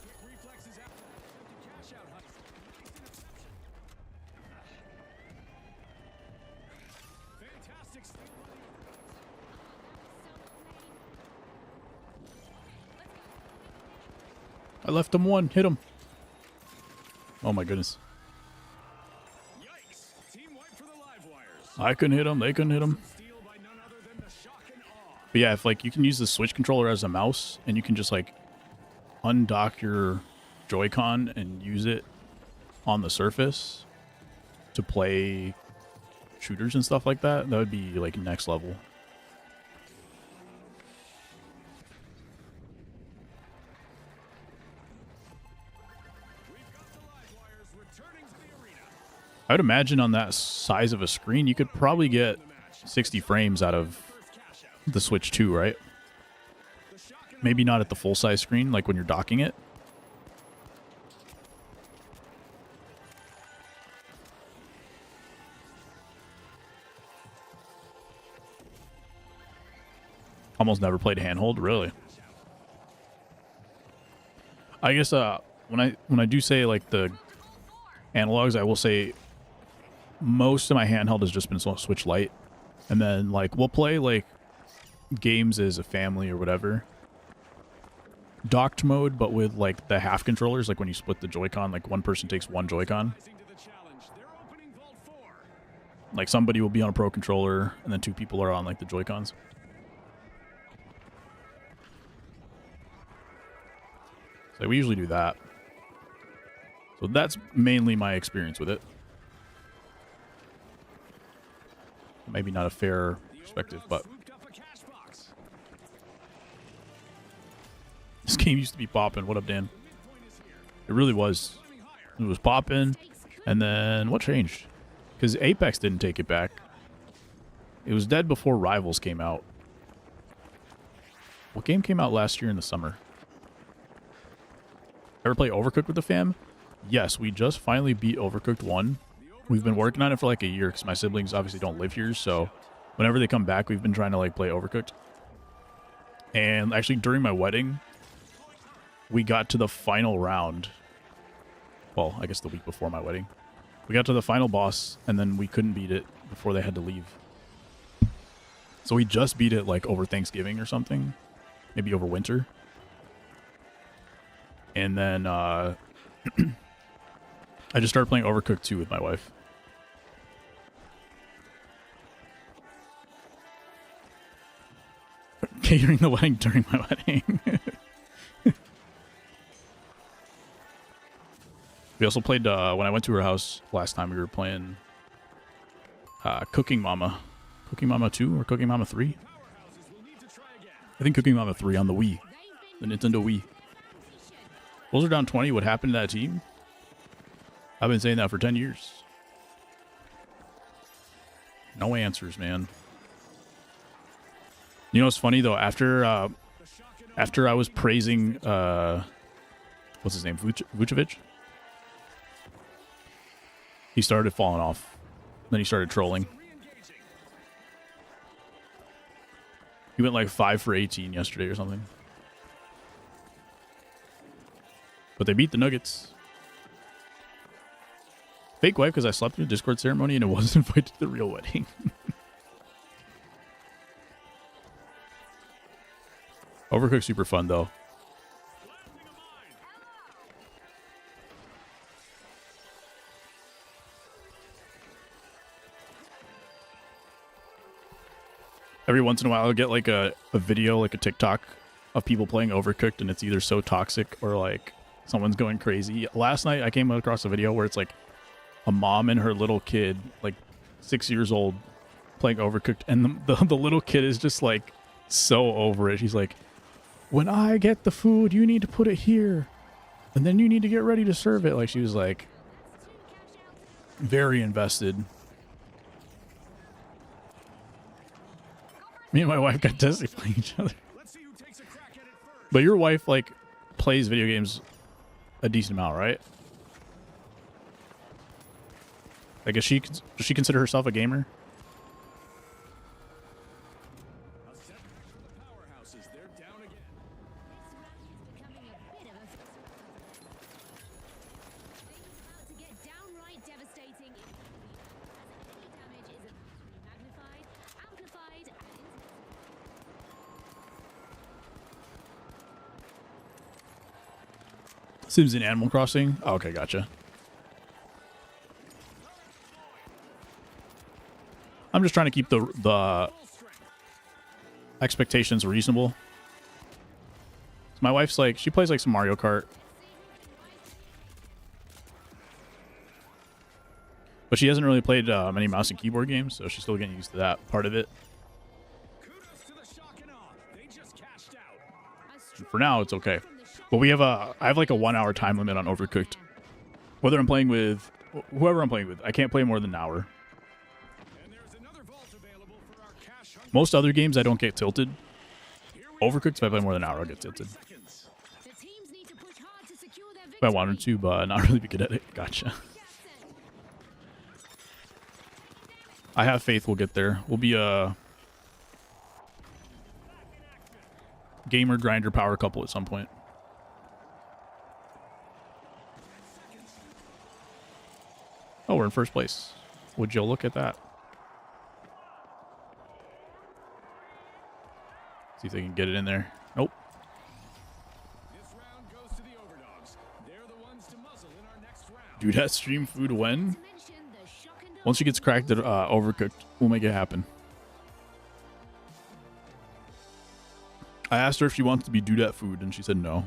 Quick reflexes after that attempted cash out heist. Nice interception. Fantastic steal by the overdogs. I left him one. Hit him. Oh my goodness. Yikes! Team wipe for the live wires. I couldn't hit him. They couldn't hit him. Steal by none other than the shock and awe. But yeah, if like you can use the Switch controller as a mouse and you can just like undock your Joy-Con and use it on the Surface to play shooters and stuff like that, that would be like next level. I would imagine on that size of a screen, you could probably get 60 frames out of the Switch 2, right? Maybe not at the full size screen, like when you're docking it. Almost never played handhold, really. I guess when I do say like the analogs, I will say most of my handheld has just been Switch Lite, and then like we'll play like games as a family or whatever, docked mode, but with like the half controllers, like when you split the Joy-Con, like one person takes one Joy-Con. Like somebody will be on a Pro controller, and then 2 people are on like the Joy-Cons. So we usually do that. So that's mainly my experience with it. Maybe not a fair perspective, but this game used to be popping. What up, Dan? It really was. It was popping. And then what changed? Because Apex didn't take it back. It was dead before Rivals came out. What game came out last year in the summer? Ever play Overcooked with the fam? Yes, we just finally beat Overcooked 1. We've been working on it for like a year because my siblings obviously don't live here, so whenever they come back, we've been trying to like play Overcooked. And actually during my wedding, we got to the final round. Well, I guess the week before my wedding. We got to the final boss, and then we couldn't beat it before they had to leave. So we just beat it like over Thanksgiving or something. Maybe over winter. And then I just started playing Overcooked 2 with my wife. Catering the wedding during my wedding. We also played, when I went to her house last time, we were playing Cooking Mama. Cooking Mama 2 or Cooking Mama 3? I think Cooking Mama 3 on the Wii. The Nintendo Wii. Bulls are down 20. What happened to that team? I've been saying that for 10 years. No answers, man. You know what's funny, though? After I was praising, what's his name? Vucevic? He started falling off. Then he started trolling. He went like 5 for 18 yesterday or something. But they beat the Nuggets. Fake wife because I slept through a Discord ceremony and it wasn't invited to the real wedding. Overcooked super fun though. Every once in a while I'll get like a video, like a TikTok of people playing Overcooked, and it's either so toxic or like someone's going crazy. Last night I came across a video where it's like a mom and her little kid, like 6 years old, playing Overcooked, and the little kid is just like so over it. She's like, when I get the food, you need to put it here, and then you need to get ready to serve it. Like she was like very invested. Me and my wife got tested playing each other. But your wife like plays video games a decent amount, right? Like, does she consider herself a gamer? Sims in Animal Crossing? Oh, okay, gotcha. I'm just trying to keep the expectations reasonable. My wife's like, she plays like some Mario Kart. But she hasn't really played many mouse and keyboard games, so she's still getting used to that part of it. For now, it's okay. But I have like a 1 hour time limit on Overcooked. Whether I'm playing with whoever I'm playing with. I can't play more than an hour. And there's another vault available for our cash hunt. Most other games I don't get tilted. Here we Overcooked, if I play more than an hour, I'll get tilted. seconds. The teams need to push hard to secure their If I wanted to, but not really be good at it. Gotcha. I have faith we'll get there. We'll be a gamer grinder power couple at some point. Oh, we're in first place. Would you look at that? See if they can get it in there. Nope. This round goes to the Overdogs. They're the ones to muzzle in our next round. Do that stream food when? To mention the shock and Once she gets cracked at Overcooked, we'll make it happen. I asked her if she wants to be do that food, and she said no.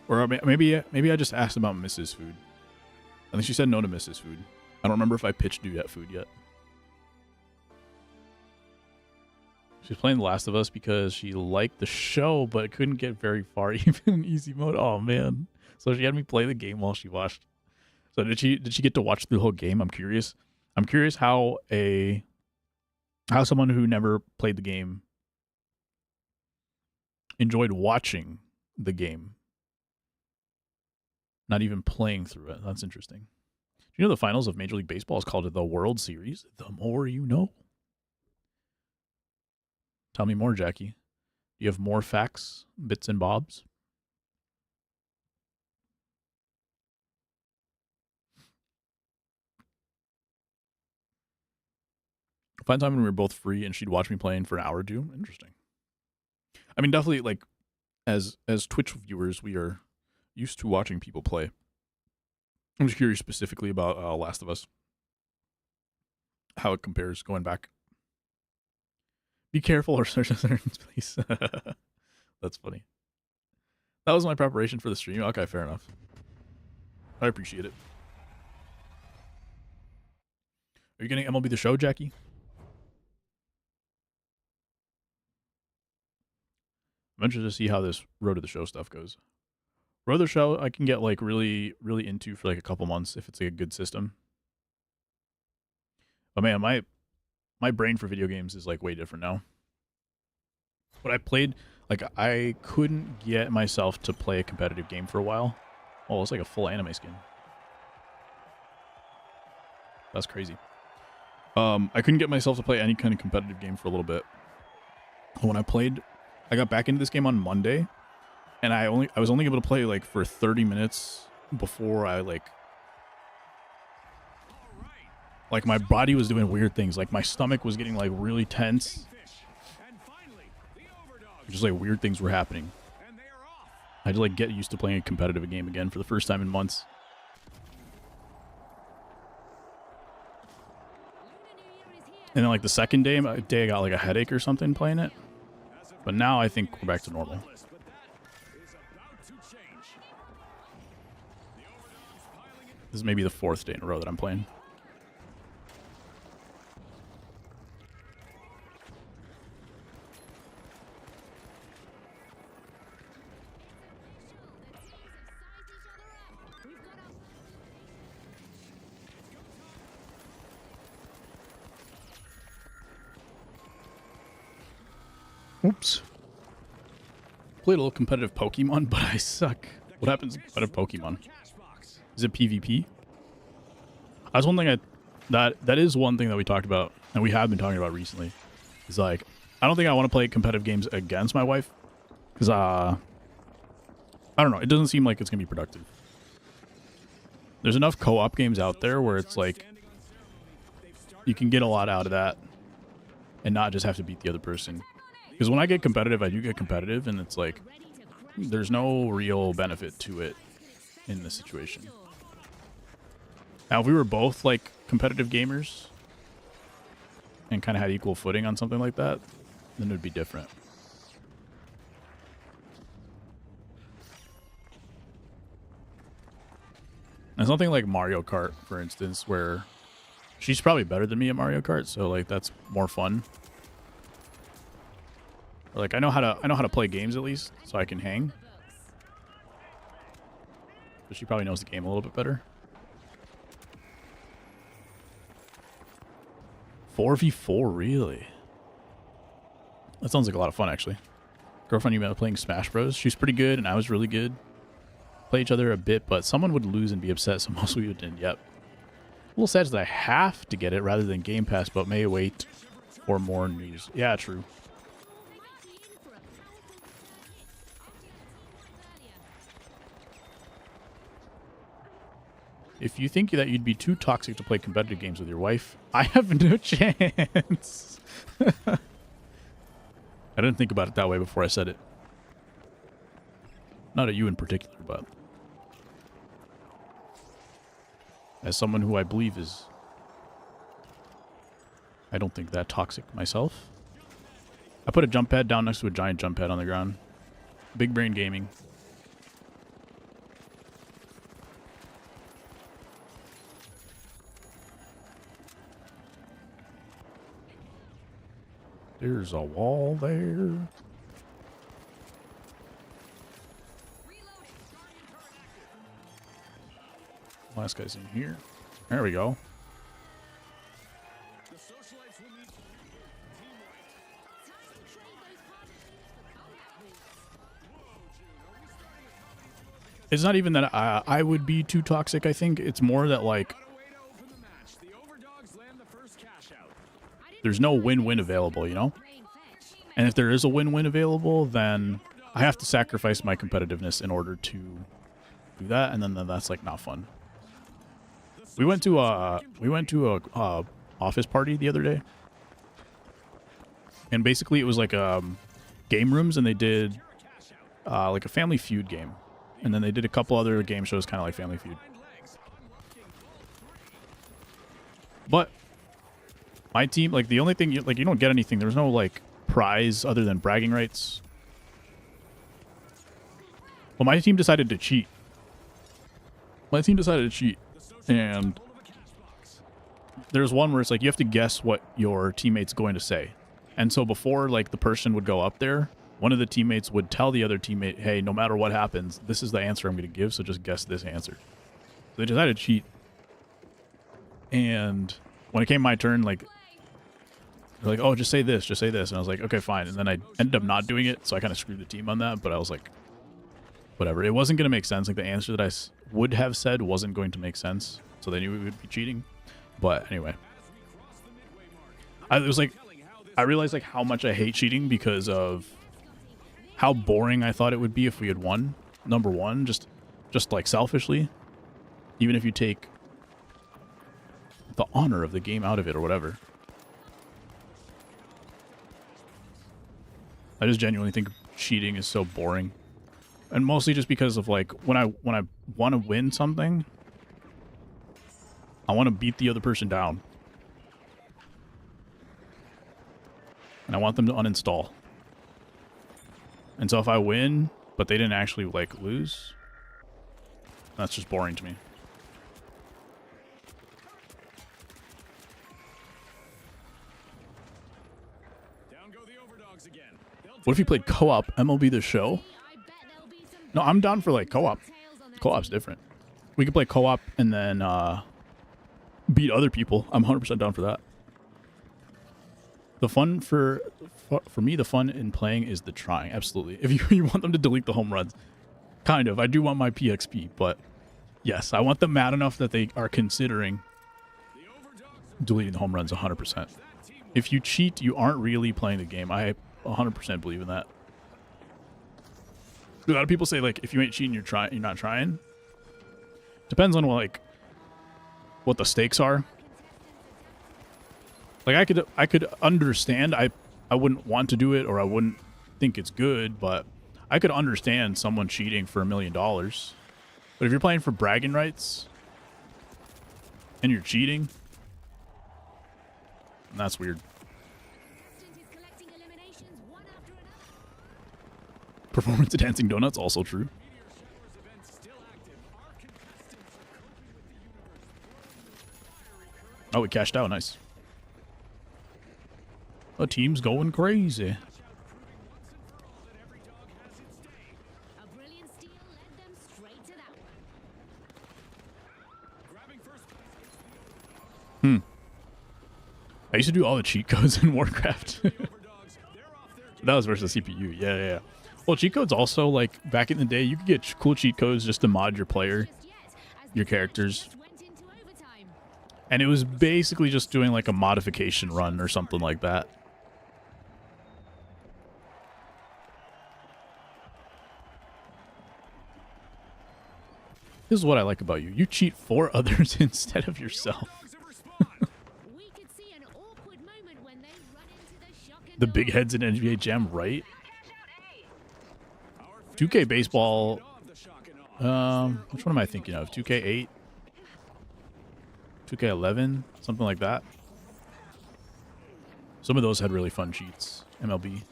Or maybe I just asked about Mrs. Food. I think she said no to Mrs. Food. I don't remember if I pitched do that food yet. She's playing The Last of Us because she liked the show, but couldn't get very far even in easy mode. Oh man! So she had me play the game while she watched. So did she get to watch the whole game? I'm curious. I'm curious how someone who never played the game enjoyed watching the game, not even playing through it. That's interesting. Do you know the finals of Major League Baseball is called the World Series? The more you know. Tell me more, Jackie. Do you have more facts, bits and bobs? Find time when we were both free and she'd watch me playing for an hour or two. Interesting. I mean, definitely, like, as Twitch viewers, we are used to watching people play. I'm just curious specifically about Last of Us. How it compares going back. Be careful or search a certain place. That's funny. That was my preparation for the stream. Okay, fair enough. I appreciate it. Are you getting MLB The Show, Jackie? I'm interested to see how this Road to the Show stuff goes. Road to the Show, I can get like really, really into for like a couple months if it's like a good system. But man, my brain for video games is like way different now. But I played, like, I couldn't get myself to play a competitive game for a while. Oh, it's like a full anime skin. That's crazy. I couldn't get myself to play any kind of competitive game for a little bit. When I got back into this game on Monday, and I was only able to play like for 30 minutes before I like my body was doing weird things. Like my stomach was getting like really tense. And finally, the Overdogs. Just like weird things were happening. And they are off. I had to like get used to playing a competitive game again for the first time in months. And then like the second day I got like a headache or something playing it. But now I think we're back to normal. But that is about to change. The Overdogs piling it. This is maybe the fourth day in a row that I'm playing. Oops. Played a little competitive Pokemon, but I suck. What happens in competitive Pokemon? Cash box. Is it PvP? That's one thing that is one thing that we talked about, and we have been talking about recently. Is like, I don't think I want to play competitive games against my wife, because I don't know. It doesn't seem like it's gonna be productive. There's enough co-op games out there where it's like you can get a lot out of that, and not just have to beat the other person. Because when I get competitive, I do get competitive, and it's like there's no real benefit to it in this situation. Now, if we were both like competitive gamers and kind of had equal footing on something like that, then it would be different. And something like Mario Kart, for instance, where she's probably better than me at Mario Kart, so like that's more fun. Or like I know how to play games at least, so I can hang. But she probably knows the game a little bit better. 4v4, really? That sounds like a lot of fun, actually. Girlfriend you met playing Smash Bros. She's pretty good, and I was really good. Play each other a bit, but someone would lose and be upset, so most we didn't. Yep. A little sad that I have to get it rather than Game Pass, but may wait for more news. Yeah, true. If you think that you'd be too toxic to play competitive games with your wife, I have no chance. I didn't think about it that way before I said it. Not at you in particular, but as someone who I believe is, I don't think that toxic myself. I put a jump pad down next to a giant jump pad on the ground. Big brain gaming. There's a wall there. Last guy's in here. There we go. The socialites will need team white. It's not even that I would be too toxic, I think. It's more that, like, What a way to open the match. The overdogs land the first cash out. there's no win-win available, you know? And if there is a win-win available, then I have to sacrifice my competitiveness in order to do that, and then that's, like, not fun. We went to a office party the other day, and basically it was like game rooms, and they did like a Family Feud game, and then they did a couple other game shows kind of like Family Feud. But my team, like, the only thing you don't get anything. There's no like prize other than bragging rights. Well, my team decided to cheat. And there's one where it's like you have to guess what your teammate's going to say. And so before, like, the person would go up there, one of the teammates would tell the other teammate, hey, no matter what happens, this is the answer I'm going to give, so just guess this answer. So they decided to cheat. And when it came my turn, like, they're like, oh, just say this. And I was like, okay, fine. And then I ended up not doing it, so I kind of screwed the team on that. But I was like, whatever. It wasn't going to make sense. Like, the answer that I would have said wasn't going to make sense. So they knew we would be cheating. But anyway. I realized, like, how much I hate cheating because of how boring I thought it would be if we had won. Number one, just like, selfishly. Even if you take the honor of the game out of it or whatever. I just genuinely think cheating is so boring. And mostly just because of, like, when I want to win something, I want to beat the other person down. And I want them to uninstall. And so if I win, but they didn't actually, like, lose, that's just boring to me. Down go the overdogs again. What if you played co-op MLB The Show? No, I'm down for, like, co-op. Co-op's different. We could play co-op and then beat other people. I'm 100% down for that. The fun for me, the fun in playing is the trying. Absolutely. If you want them to delete the home runs, kind of. I do want my PXP, but yes, I want them mad enough that they are considering deleting the home runs 100%. If you cheat, you aren't really playing the game. I 100% believe in that. A lot of people say, like, if you ain't cheating, you're not trying. Depends on what the stakes are. Like, I could understand. I wouldn't want to do it, or I wouldn't think it's good, but I could understand someone cheating for $1 million. But if you're playing for bragging rights and you're cheating, that's weird. Performance of Dancing Donuts, also true. Oh, we cashed out. Nice. The team's going crazy. A brilliant steal led them straight to that one. I used to do all the cheat codes in Warcraft. Overdogs, they're off their That was versus CPU. Yeah, yeah, yeah. Well, cheat codes also, like, back in the day, you could get cool cheat codes just to mod your player, just yet, as your the match characters. just went into overtime. And it was basically just doing, like, a modification run or something like that. This is what I like about you. You cheat for others instead of yourself. Overdogs have respawned. We could see an awkward moment when they run into the shock and The big awe. heads in NBA Jam, right? Our 2K fans baseball. just in the shock and awe. Which one am I thinking of? 2K8? 2K11? Something like that. Some of those had really fun cheats. MLB.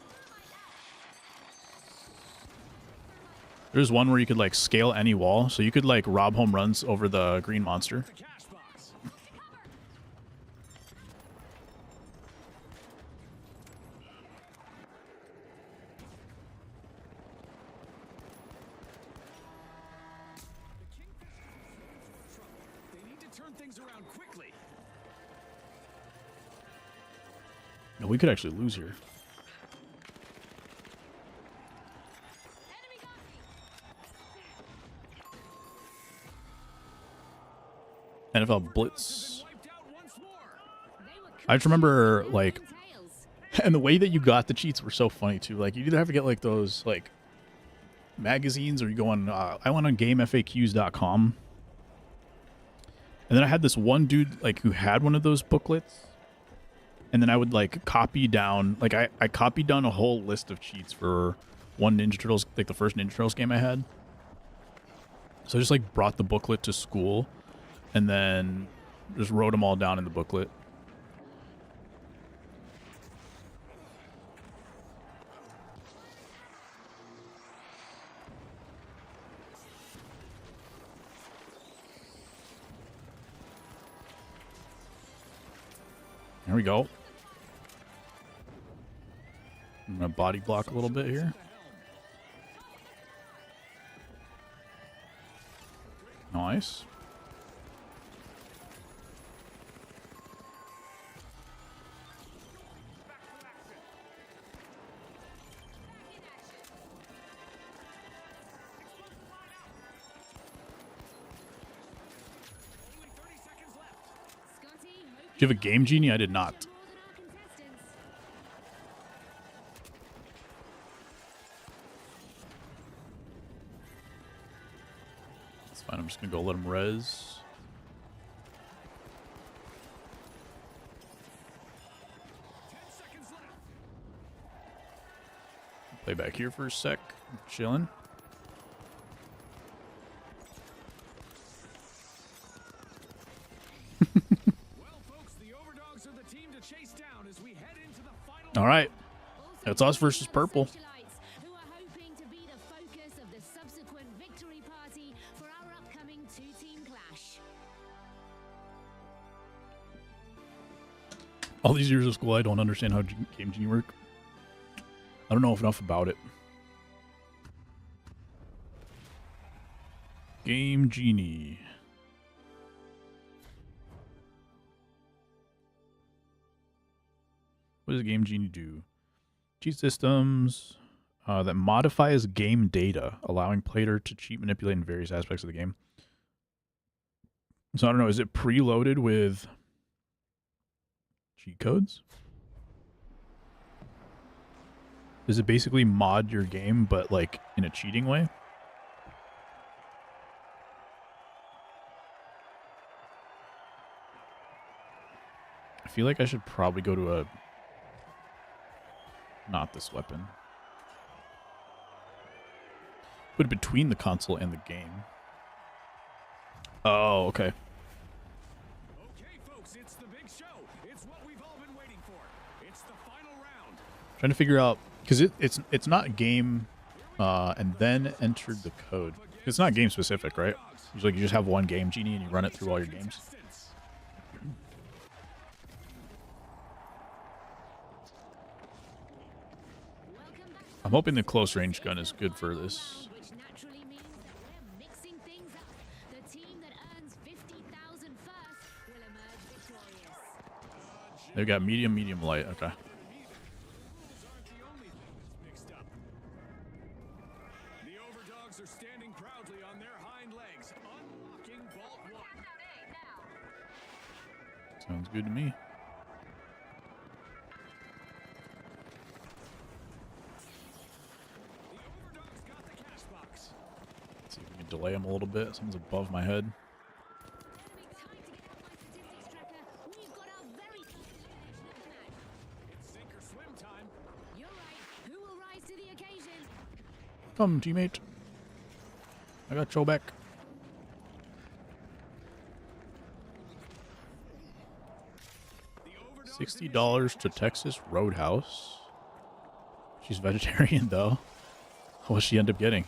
There's one where you could like scale any wall, so you could like rob home runs over the green monster. The cash box. The Kingfisher trouble. They need to turn things around quickly. No, we could actually lose here. NFL Blitz. Wiped out once more. They were I just remember like, tails. and the way that you got the cheats were so funny too. Like you either have to get like those like magazines, or you go on. I went on GameFAQs.com, and then I had this one dude like who had one of those booklets, and then I would like copy down. Like I copied down a whole list of cheats for one Ninja Turtles, like the first Ninja Turtles game I had. So I just like brought the booklet to school, and then just wrote them all down in the booklet. There we go. I'm gonna body block a little bit here. Nice. Only 30 seconds left. Scotty, hope Do you have a Game Genie? I did not. more than our contestants. It's fine. I'm just gonna go let him res. 10 seconds left. Play back here for a sec. Chilling. Well, folks, the Overdogs are the team to chase down as we head into the final. All right. Also That's us joining versus our purple. socialites, who are hoping to be the focus of the subsequent victory party for our upcoming two-team clash. All these years of school, I don't understand how Game Genie work. I don't know enough about it. Game Genie. What does Game Genie do? Cheat systems that modifies game data, allowing player to cheat, manipulate in various aspects of the game. So I don't know. Is it preloaded with cheat codes? Does it basically mod your game, but like in a cheating way? I feel like I should probably go to a... Not this weapon. Put it between the console and the game. Oh, okay. Okay, folks, it's the big show. It's what we've all been waiting for. It's the final round. Trying to figure out... Because it's not game and then entered the code. It's not game specific, right? Usually you just have one Game Genie and you run it through all your games. Contestants. Welcome back. I'm hoping the close range gun is good for this. Which naturally means that we're mixing things up. The team that earns 50,000 first will emerge victorious. They've got medium, medium light. Okay. Rules aren't the only thing that's mixed up. The overdogs are standing proudly on their hind legs, unlocking Vault 1. Sounds good to me. The overdogs got the cash box. Let's see if we can delay them a little bit. Something's above my head. We've got our very first elimination of the match. It's sink or swim time. You're right. Who will rise to the occasion? Come, teammate. I got your back. The overdogs $60 to Texas Roadhouse. She's vegetarian, though. What'll she end up getting?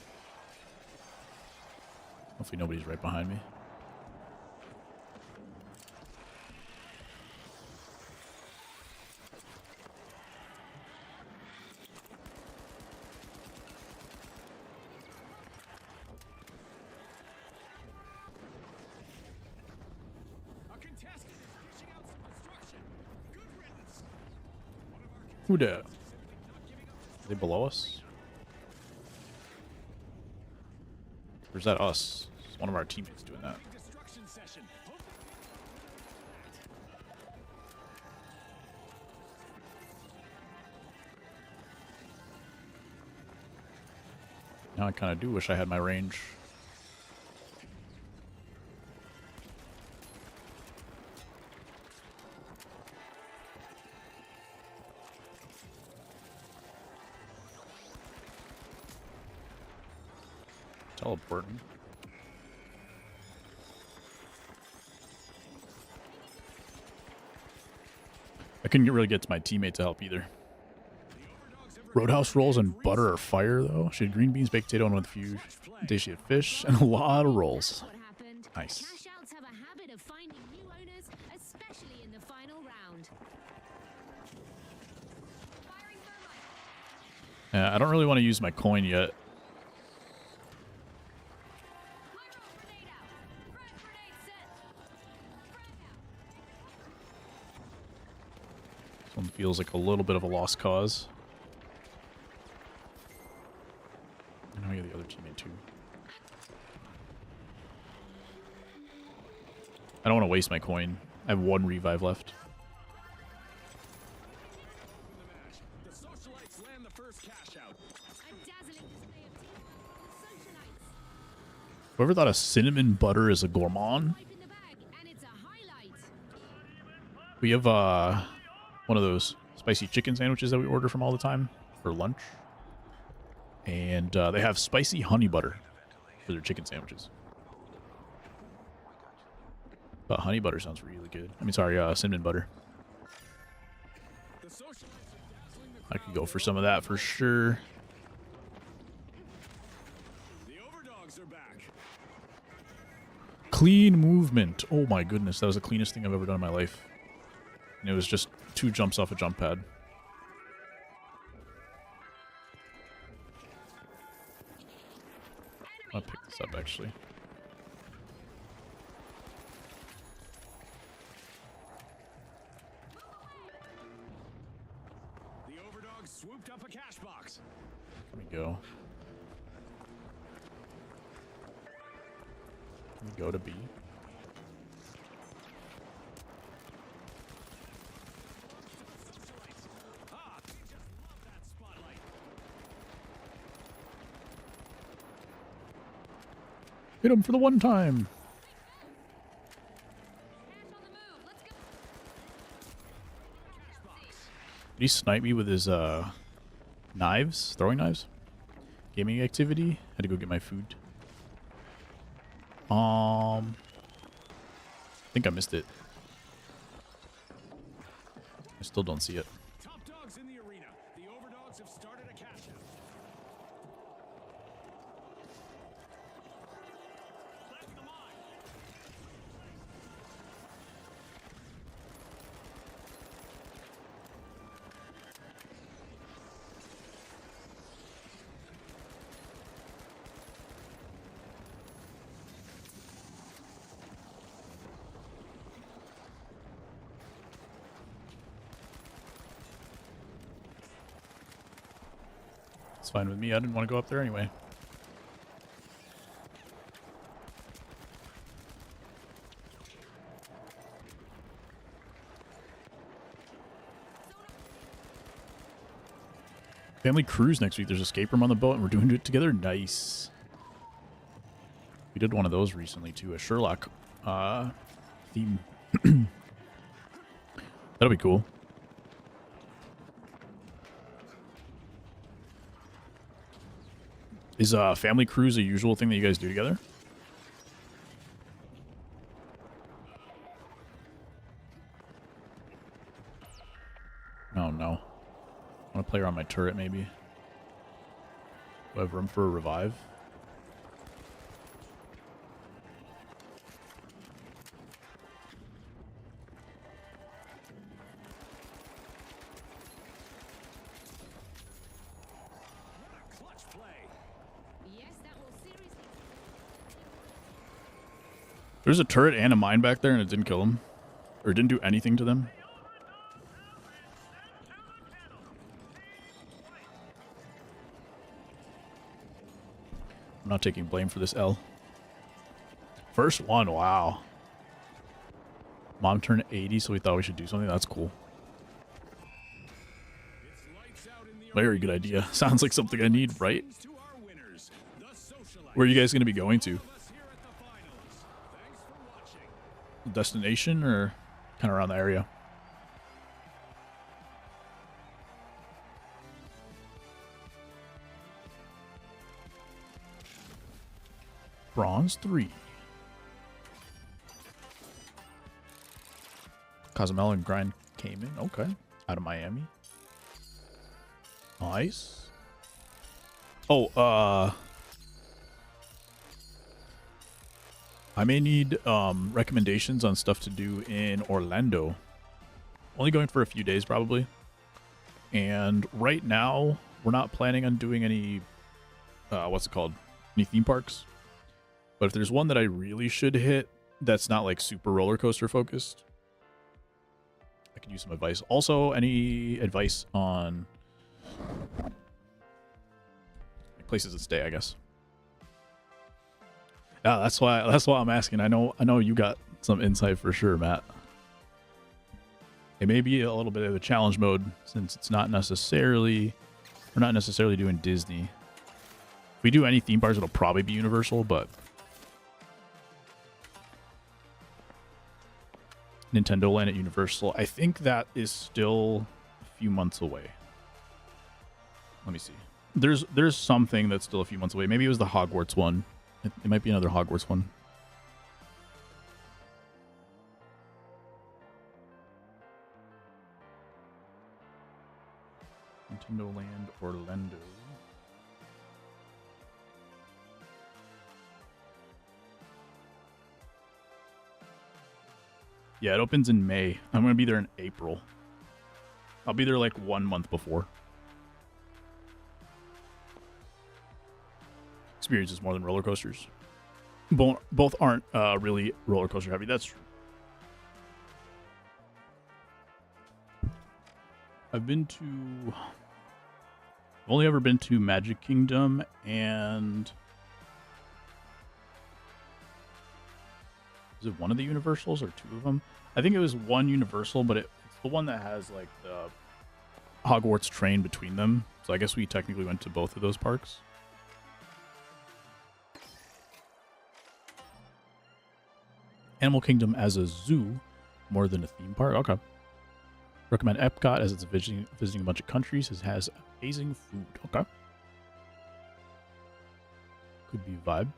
Hopefully nobody's right behind me. A contestant is dishing out some instruction. Good riddance. One of our Who dat? contestants is simply not giving up Are they below us? Or is that us? It's one of our teammates doing that. big destruction session. Hope Now I kind of do wish I had my range. Teleporting. I couldn't really get to my teammate to help either. Roadhouse rolls and butter or fire, though. She had green beans, baked potato, and with a few days she had fish and a lot of rolls. What happened? Nice. Cash outs have a habit of finding new owners, especially in the final round. Firing thermite. Yeah, I don't really want to use my coin yet. Hydro grenade out. Frag grenade set. Frag out. This one feels like a little bit of a lost cause. I know you're the other teammate too. I don't want to waste my coin. I have one revive left. the match. The socialites land the first cash out. A dazzling display of teamwork from the socialites. Whoever thought a cinnamon butter is a gourmand? Wipe in the bag, and it's a highlight. We have one of those spicy chicken sandwiches that we order from all the time for lunch. And they have spicy honey butter for their chicken sandwiches. But honey butter sounds really good. I mean, sorry, cinnamon butter. The socialites are dazzling the I could go for some of that for sure. The overdogs are back. Clean movement. Oh my goodness, that was the cleanest thing I've ever done in my life. And it was just 2 jumps off a jump pad. I'll pick this up actually. The overdogs swooped up a cash box. Here we go. Can we go to B? Ah, they just love that spotlight. Hit him for the one time. Cash on the move. Let's go. Cash box. Did he snipe me with his knives? Throwing knives? Gaming activity? Had to go get my food. I think I missed it. I still don't see it. Top dogs in the arena. The overdogs have started a cash out. Planting a mine. It's fine with me. I didn't want to go up there anyway. Family cruise next week. There's escape room on the boat, and we're doing it together. Nice. We did one of those recently too, a Sherlock theme. That'll be cool. Is family cruise a usual thing that you guys do together? Oh no. I want to play around my turret, maybe. Do I have room for a revive? Clutch play. Yes, that will seriously. There's a turret and a mine back there, and it didn't kill them. Or didn't do anything to them. I'm not taking blame for this L. First one, wow. Mom turned 80, so we thought we should do something. That's cool. It's lights out in the Very good idea. Sounds like something I need, right? to our winners, the Socialites. Where are you guys going to be going to? Of us here at the finals. Thanks for watching. Destination or kind of around the area? Bronze 3. Cozumel and Grand Cayman. Okay. Out of Miami. Nice. Oh, I may need recommendations on stuff to do in Orlando. Only going for a few days probably. And right now, we're not planning on doing any what's it called? Any theme parks. But if there's one that I really should hit that's not like super roller coaster focused, I could use some advice. Also, any advice on places to stay, I guess. Yeah, that's why I'm asking. I know you got some insight for sure, Matt. It may be a little bit of a challenge mode since it's not necessarily we're not necessarily doing Disney. If we do any theme parks, it'll probably be Universal, but Nintendo Land at Universal, I think that is still a few months away. Let me see. There's something that's still a few months away. Maybe it was the Hogwarts one. It might be another Hogwarts one. Nintendo Land Orlando. Yeah, it opens in May. I'm going to be there in April. I'll be there like 1 month before. Experiences more than roller coasters. Both aren't really roller coaster heavy. That's true. I've only ever been to Magic Kingdom and is it one of the Universals or two of them? I think it was one Universal, but it's the one that has like the Hogwarts train between them. So I guess we technically went to both of those parks. Animal Kingdom as a zoo more than a theme park. Okay. Recommend Epcot as it's visiting a bunch of countries. It has amazing food. Okay. Could be a vibe.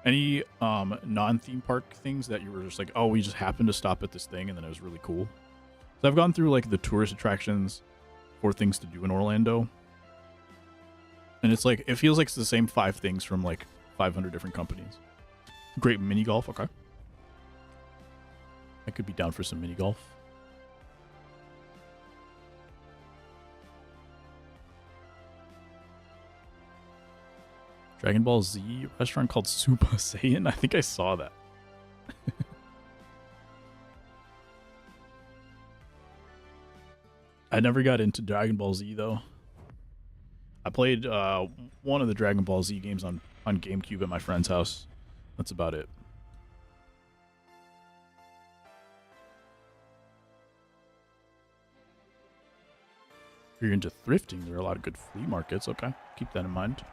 Any non-theme park things that you were just like, oh, we just happened to stop at this thing and then it was really cool? So I've gone through like the tourist attractions for things to do in Orlando. And it's like, it feels like it's the same 5 things from like 500 different companies. Great mini golf. Okay. I could be down for some mini golf. Dragon Ball Z restaurant called Super Saiyan. I think I saw that. I never got into Dragon Ball Z though. I played one of the Dragon Ball Z games on GameCube at my friend's house. That's about it. If you're into thrifting, there are a lot of good flea markets. Okay, keep that in mind.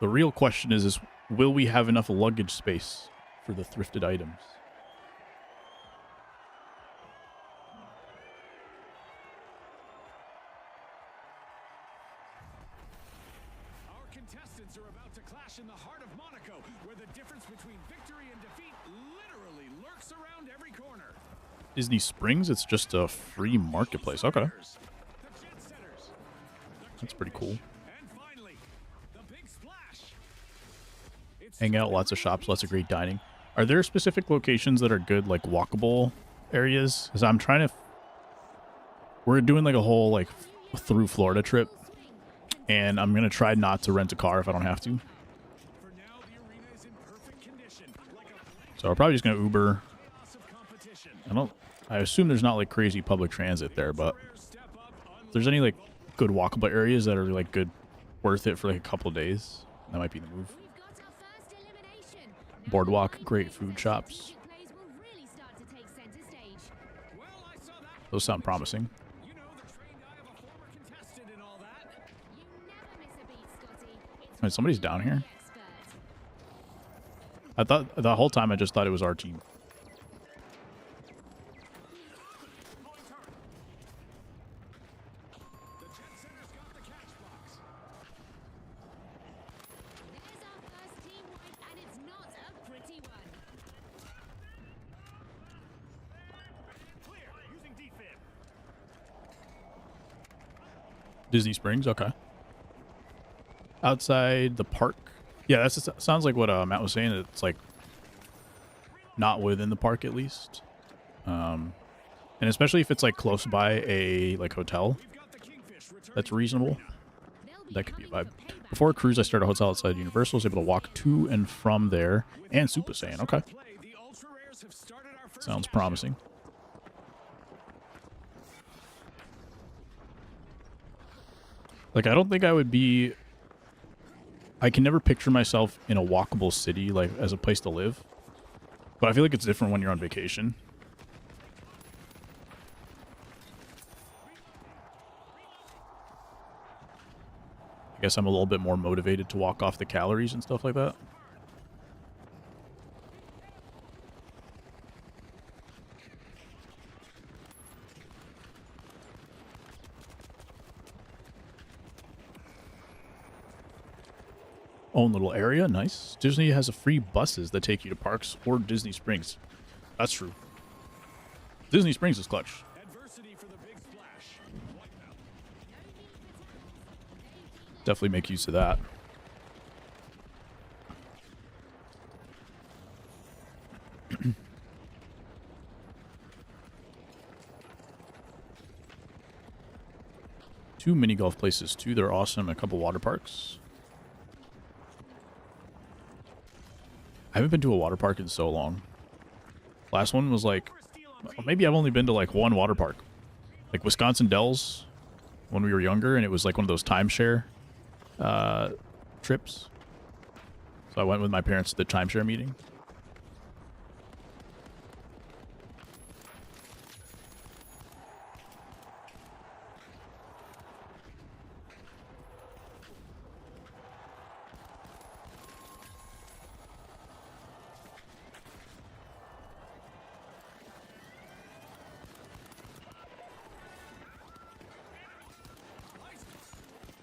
The real question is will we have enough luggage space for the thrifted items? Our contestants are about to clash in the heart of Monaco, where the difference between victory and defeat literally lurks around every corner. Disney Springs, it's just a free marketplace. Okay, The Jet Setters, that's pretty cool. and finally, the big splash. It's Hang out, lots of shops, lots of great dining. Are there specific locations that are good, like walkable areas? Because I'm trying to. We're doing like a whole like through Florida trip, and I'm gonna try not to rent a car if I don't have to. for now, the arena is in perfect condition, like a blank So I'm probably just gonna Uber. loss of competition. I assume there's not like crazy public transit there, but Rare step up, if there's any like good walkable areas that are like good, worth it for like a couple days, that might be the move. We've got our first elimination. Now Boardwalk, the great lineup food of shops. strategic plays will really start to take center stage. Well, I saw that. Those sound promising. You know, the trained eye of a former contestant and all that. You never miss a beat, Scotty. It's Wait, somebody's really down here? the expert. I thought the whole time I just thought it was our team. The Jet Setters got the catch box. There's our first team wipe, and it's not a pretty one. Clear, using defib. Disney Springs, okay. Outside the park. Yeah, sounds like what Matt was saying. It's like not within the park at least. And especially if it's like close by a like hotel We've got the Kingfish returning. that's reasonable. They'll That could be a coming vibe. for payback. Before a cruise, I started a hotel outside Universal. I was able to walk to and from there and Super Saiyan. Okay, Play, the Ultra Rares have started our first sounds cash promising. Like I don't think I would be. I can never picture myself in a walkable city like as a place to live. But I feel like it's different when you're on vacation. I guess I'm a little bit more motivated to walk off the calories and stuff like that. Own little area, nice. Disney has a free buses that take you to parks or Disney Springs. That's true. Disney Springs is clutch. Adversity for the big splash. Wipeout. Definitely make use of that. Two mini golf places too. They're awesome. A couple water parks. I haven't been to a water park in so long. Last one was like, maybe I've only been to like one water park, like Wisconsin Dells, when we were younger, and it was like one of those timeshare trips. So I went with my parents to the timeshare meeting.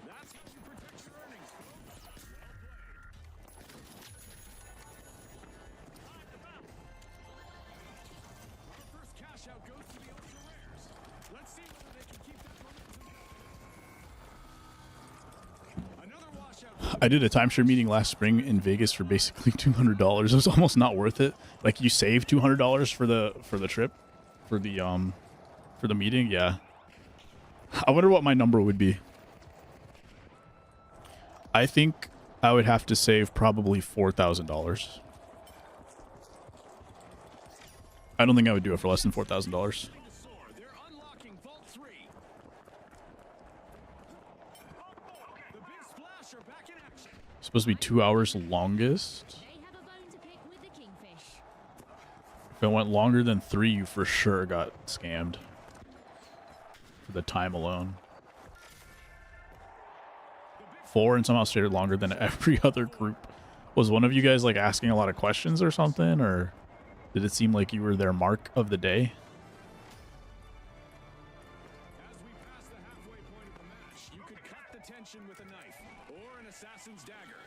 That's how you protect your earnings, folks. Our first cash out goes to the Ultra Rares. Let's see whether they can keep that momentum going. Another washout. I did a timeshare meeting last spring in Vegas for basically $200. It was almost not worth it. Like you save $200 for the trip, for the meeting. Yeah. I wonder what my number would be. I think I would have to save probably $4,000. I don't think I would do it for less than $4,000. They're unlocking supposed to be 2 hours longest. They have a bone to pick with the Kingfish. If it went longer than 3, you for sure got scammed. For the time alone. 4 and somehow stayed longer than every other group. Was one of you guys like asking a lot of questions or something? Or did it seem like you were their mark of the day? As we pass the halfway point of the match, you could cut the tension with a knife, or an assassin's dagger,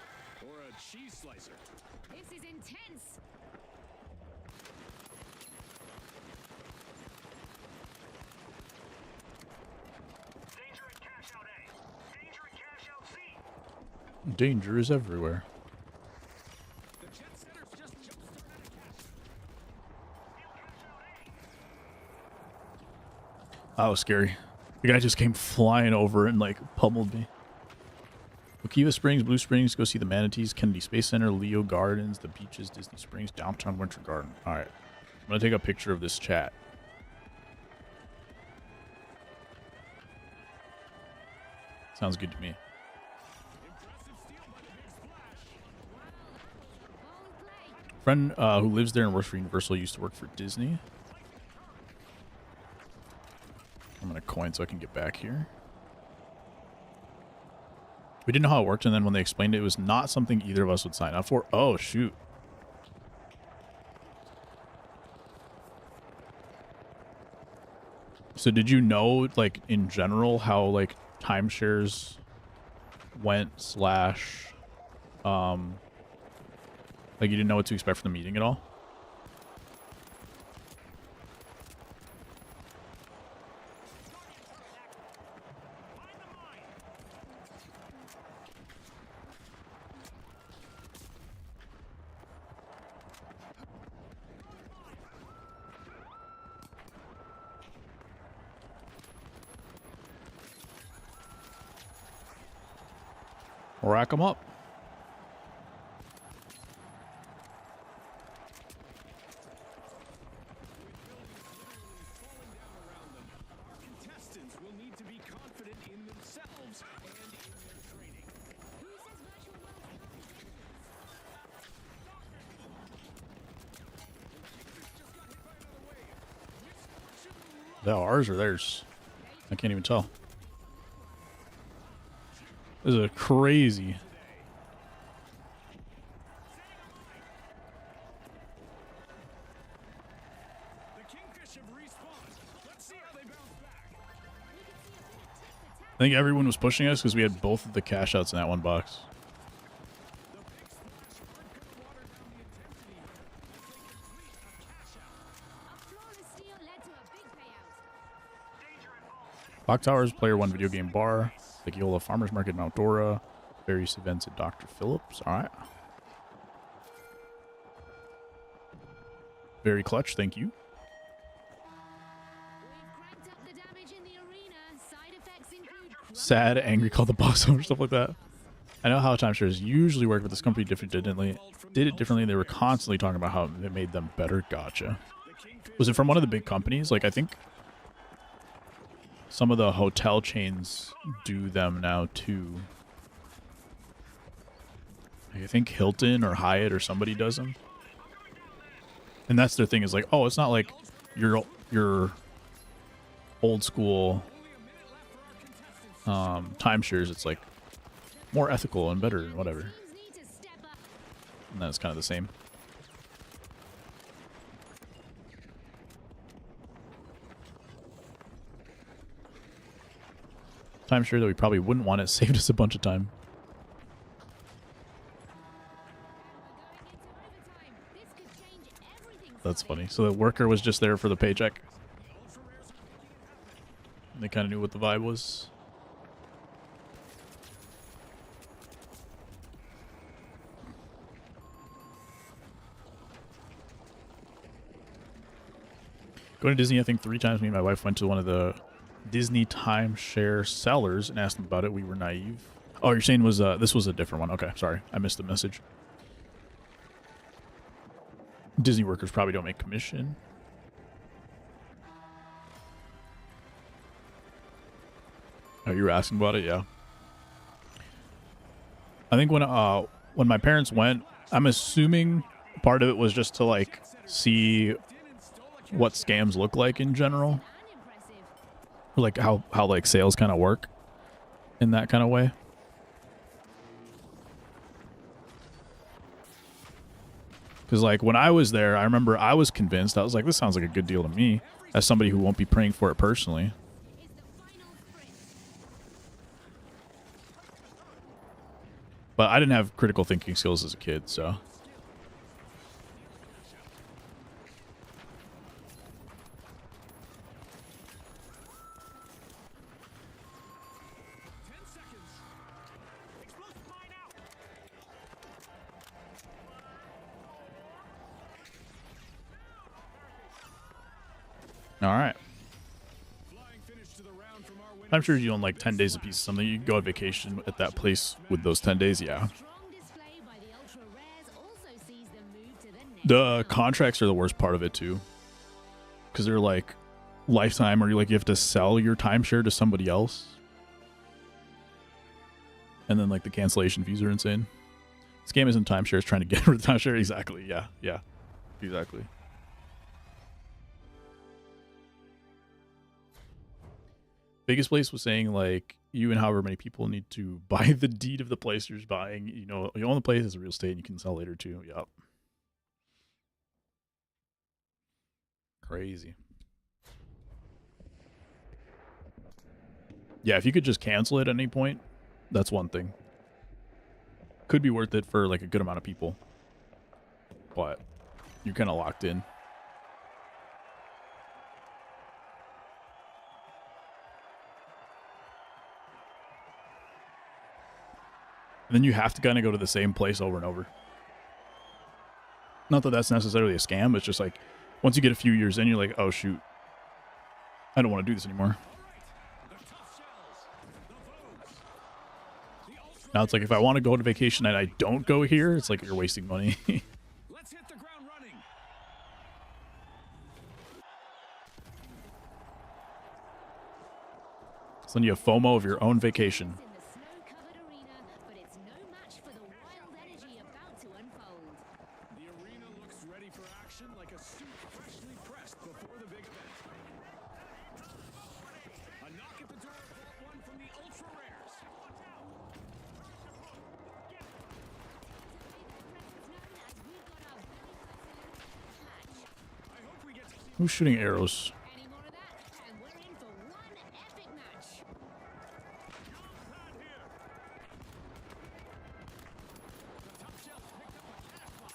or a cheese slicer. This is intense. Danger at cash out A. Danger at cash out C. Danger is everywhere. The jet setters just jump-started a cash. Steal cash out A. That was scary. The guy just came flying over and like pummeled me. Okiva Springs, Blue Springs, go see the Manatees, Kennedy Space Center, Leo Gardens, the beaches, Disney Springs, Downtown Winter Garden. Alright. I'm gonna take a picture of this chat. Sounds good to me. Impressive steal by the big splash. Bold play. Friend who lives there and works for Universal used to work for Disney. I'm gonna coin so I can get back here. We didn't know how it worked, and then when they explained it, it was not something either of us would sign up for. Oh, shoot. So did you know, like, in general, how, like, timeshares went slash, like, you didn't know what to expect from the meeting at all? Rack them up. Our contestants will need to be confident in themselves and in their training. Who says virtual worlds Is that ours or theirs? I can't even tell. This is a crazy. The Kingfish have respawned. Let's see how they bounce back. I think everyone was pushing us because we had both of the cash outs in that one box. The big splash aren't going to water down the intensity here as they complete a cash out. A flawless steal led to a big payout. Danger involved. Clock Towers, Player One Video Game Bar, the Giola Farmers Market, Mount Dora, various events at Dr. Phillips. All right. Very clutch. Thank you. We've cranked up the damage in the arena. Side effects include Sad, angry, called the boss over, stuff like that. I know how timeshares usually work, but this company did it differently. They were constantly talking about how it made them better. Gotcha. Was it from one of the big companies? Like, I think some of the hotel chains do them now too. Like, I think Hilton or Hyatt or somebody does them. And that's their thing, is like, oh, it's not like your old school timeshares. It's like more ethical and better and whatever. teams need to step up. And that's kind of the same. Timeshare that we probably wouldn't want. It saved us a bunch of time. We're going into overtime. This could change everything. That's for them. funny. So the worker was just there for the paycheck. And they kind of knew what the vibe was. Going to Disney, I think 3 times. Me and my wife went to one of the Disney timeshare sellers and asked them about it. We were naive. Oh, you're saying was this was a different one. Okay, sorry. I missed the message. Disney workers probably don't make commission. Oh, you were asking about it? Yeah. I think when when my parents went, I'm assuming part of it was just to like see what scams look like in general, And impressive. or like how like sales kind of work in that kind of way. Because like when I was there, I remember I was convinced. I was like, this sounds like a good deal to me, as somebody who won't be praying for it personally. Is the final sprint. But I didn't have critical thinking skills as a kid, so. All right. Flying finish to the round from our winning I'm sure you own like 10 days apiece or something. You go on vacation at that place with those 10 days, yeah. Strong display by the ultra rares also sees them move to the next The round. contracts are the worst part of it too. Because they're like lifetime, or you like you have to sell your timeshare to somebody else. And then like the cancellation fees are insane. This game isn't timeshare, it's trying to get rid of timeshare. Exactly, yeah. Exactly. Vegas Place was saying like you and however many people need to buy the deed of the place you're buying. You know, you own the place as a real estate and you can sell later too. Yep. Crazy. Yeah, if you could just cancel it at any point, that's one thing. Could be worth it for like a good amount of people. But you're kind of locked in. And then you have to kind of go to the same place over and over. Not that that's necessarily a scam, it's just like once you get a few years in, you're like, oh shoot, I don't want to do this anymore. Now it's like if I want to go on vacation and I don't go here, it's like you're wasting money. Let's hit the ground running. So then you have FOMO of your own vacation. In the snow-covered arena, but it's no match for the wild energy about to unfold. The arena looks ready for action like a suit freshly pressed before the big event. A knock at the door of Vault 1 from the Ultra Rares. I hope we get to see Who's shooting arrows? Any more of that, and we're in for one epic match. the top shelf picked up a cash box.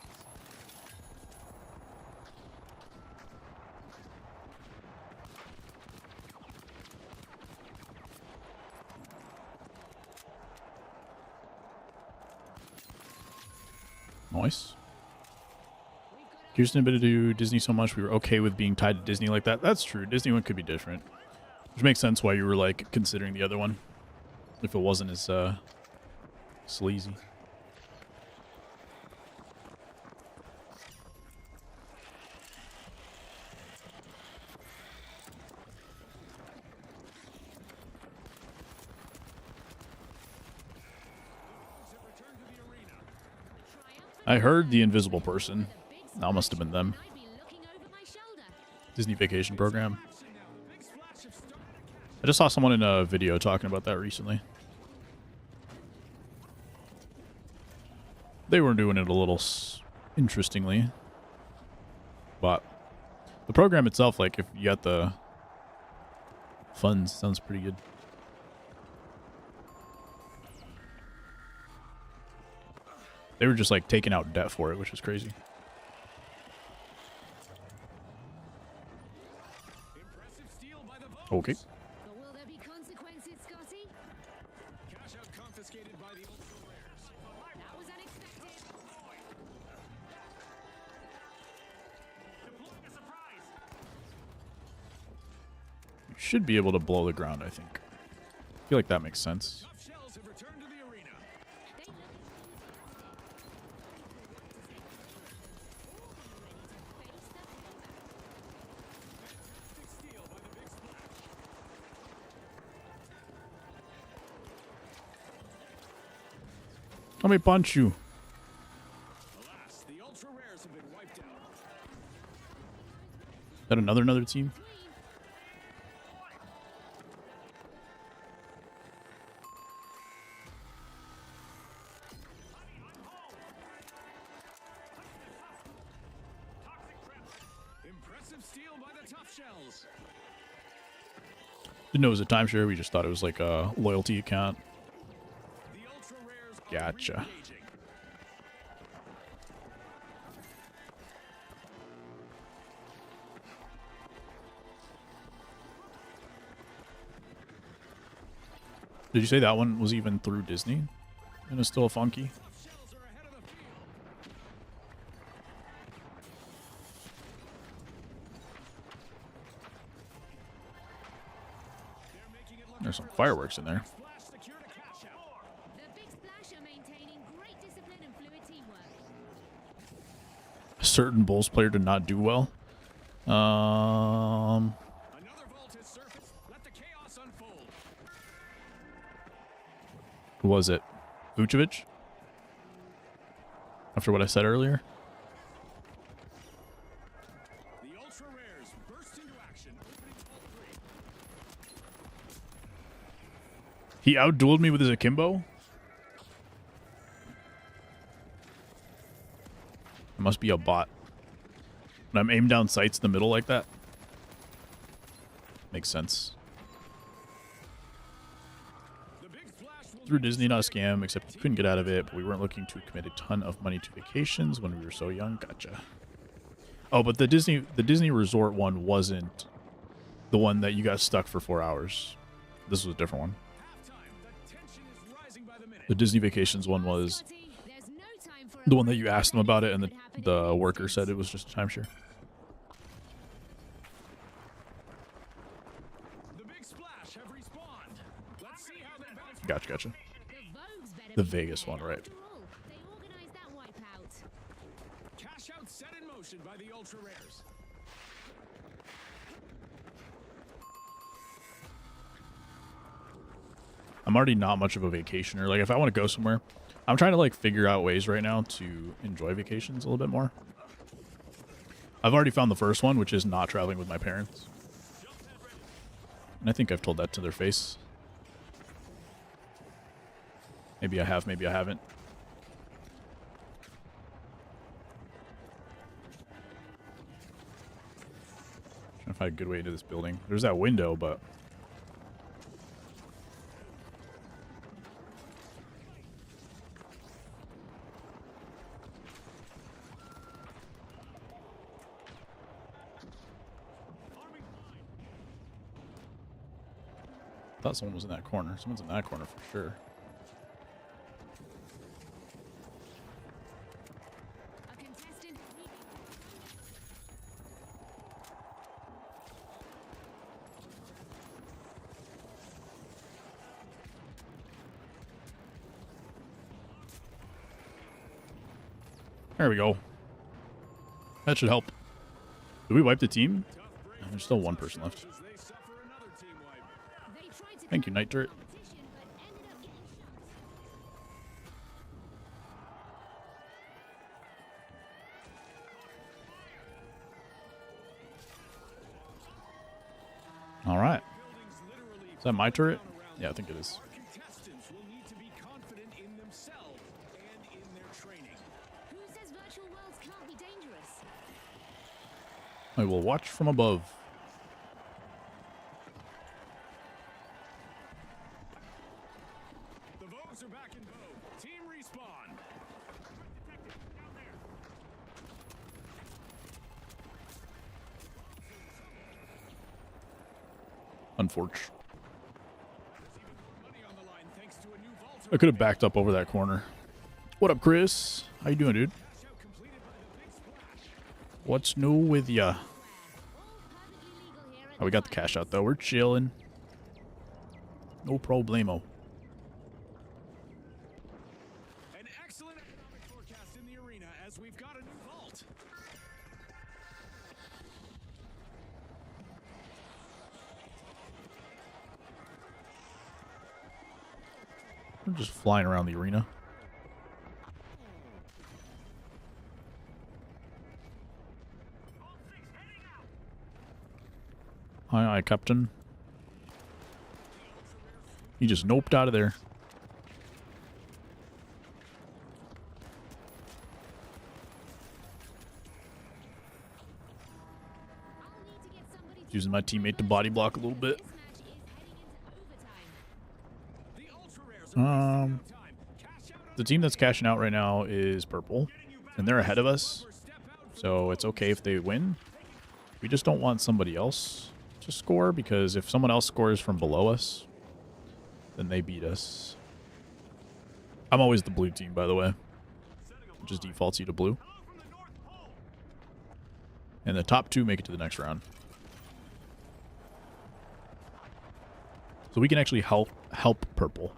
Nice. Kirsten admitted to Disney so much we were okay with being tied to Disney like that. That's true. Disney one could be different. Which makes sense why you were like considering the other one. If it wasn't as sleazy. I heard the invisible person. That must have been them. I'd be looking over my shoulder. Disney Vacation Program. I just saw someone in a video talking about that recently. They were doing it a little interestingly. But the program itself, like if you got the funds, sounds pretty good. They were just like taking out debt for it, which is crazy. Impressive steal by the Votes. Okay. But will there be consequences, Scotty? Cash out confiscated by the Ultra Rares. That was unexpected. Deploying a surprise. You should be able to blow the ground, I think. I feel like that makes sense. Tough shells have returned to the arena. They look Big steal by the Big Splash. Let me punch you. that another team? Impressive steal by the Tough Shells. Didn't know it was a timeshare. We just thought it was like a loyalty account. The ultra rares are Gotcha. re-engaging. Did you say that one was even through Disney? And it's still funky? Tough Shells are ahead of the field. They're making it look There's some effortless. fireworks in there. Splash secured a cash out. The Big Splash are maintaining great discipline and fluid teamwork. A certain Bulls player did not do well. Another vault has surfaced. Let the chaos unfold. Who was it? Vucevic? After what I said earlier? The ultra rares burst into action, opening vault 3. He outdueled me with his akimbo? It must be a bot. When I'm aimed down sights in the middle like that. Makes sense. The Big Splash will Through Disney, not a scam, except you couldn't get out of it, but we weren't looking to commit a ton of money to vacations when we were so young. Gotcha. Oh, but the Disney Resort one wasn't the one that you got stuck for 4 hours. This was a different one. halftime. The tension is rising by the minute. The Disney Vacations one was Scotty, there's no time for a the one that you break. asked them about it, and Anything could happen the in an worker instant. said it was just a timeshare. The Big Splash have respawned. Let's see how they bounce. Gotcha. The Vogues better The be Vegas prepared. one, right. After all, they organized that wipeout. Cash out set in motion by the ultra rares. I'm already not much of a vacationer. Like, if I want to go somewhere, I'm trying to, like, figure out ways right now to enjoy vacations a little bit more. I've already found the first one, which is not traveling with my parents. And I think I've told that to their face. Maybe I have, maybe I haven't. Trying to find a good way into this building. There's that window, but... I thought someone was in that corner. Someone's in that corner for sure. A contestant. There we go. That should help. Did we wipe the team? Tough break No, for there's still the one Tough person left. Shells as they suffer another team wipe. They tried to Thank you, cut Night Turret. competition, but ended up getting shot. All right. Buildings literally Is that my turret? fall around Yeah, I them. think it is. Our contestants will need to be confident in themselves and in their training. Who says virtual worlds can't be dangerous? I will watch from above. The Vogues are back in vogue. Team respawn. Unfortunate. There's even more money on the line thanks to a new vault. I could have backed up over that corner. What up, Chris? How you doing, dude? Cash out completed by the Big Splash. What's new with ya? All perfectly legal here at Oh, we got the cash out though. We're chilling. No problemo. An excellent economic forecast in the arena as we've got a new vault. We're just flying around the arena. Aye, aye, Captain. He just noped out of there. I'll need to get somebody to Using my teammate to body block a little bit. This match is heading into overtime. The ultra rares are wasting no time. Cash out on The team that's cashing out right now is purple, and they're ahead of us, so it's okay if they win. We just don't want somebody else to score, because if someone else scores from below us, then they beat us. I'm always the blue team, by the way. It just defaults you to blue. And the top two make it to the next round. So we can actually help purple.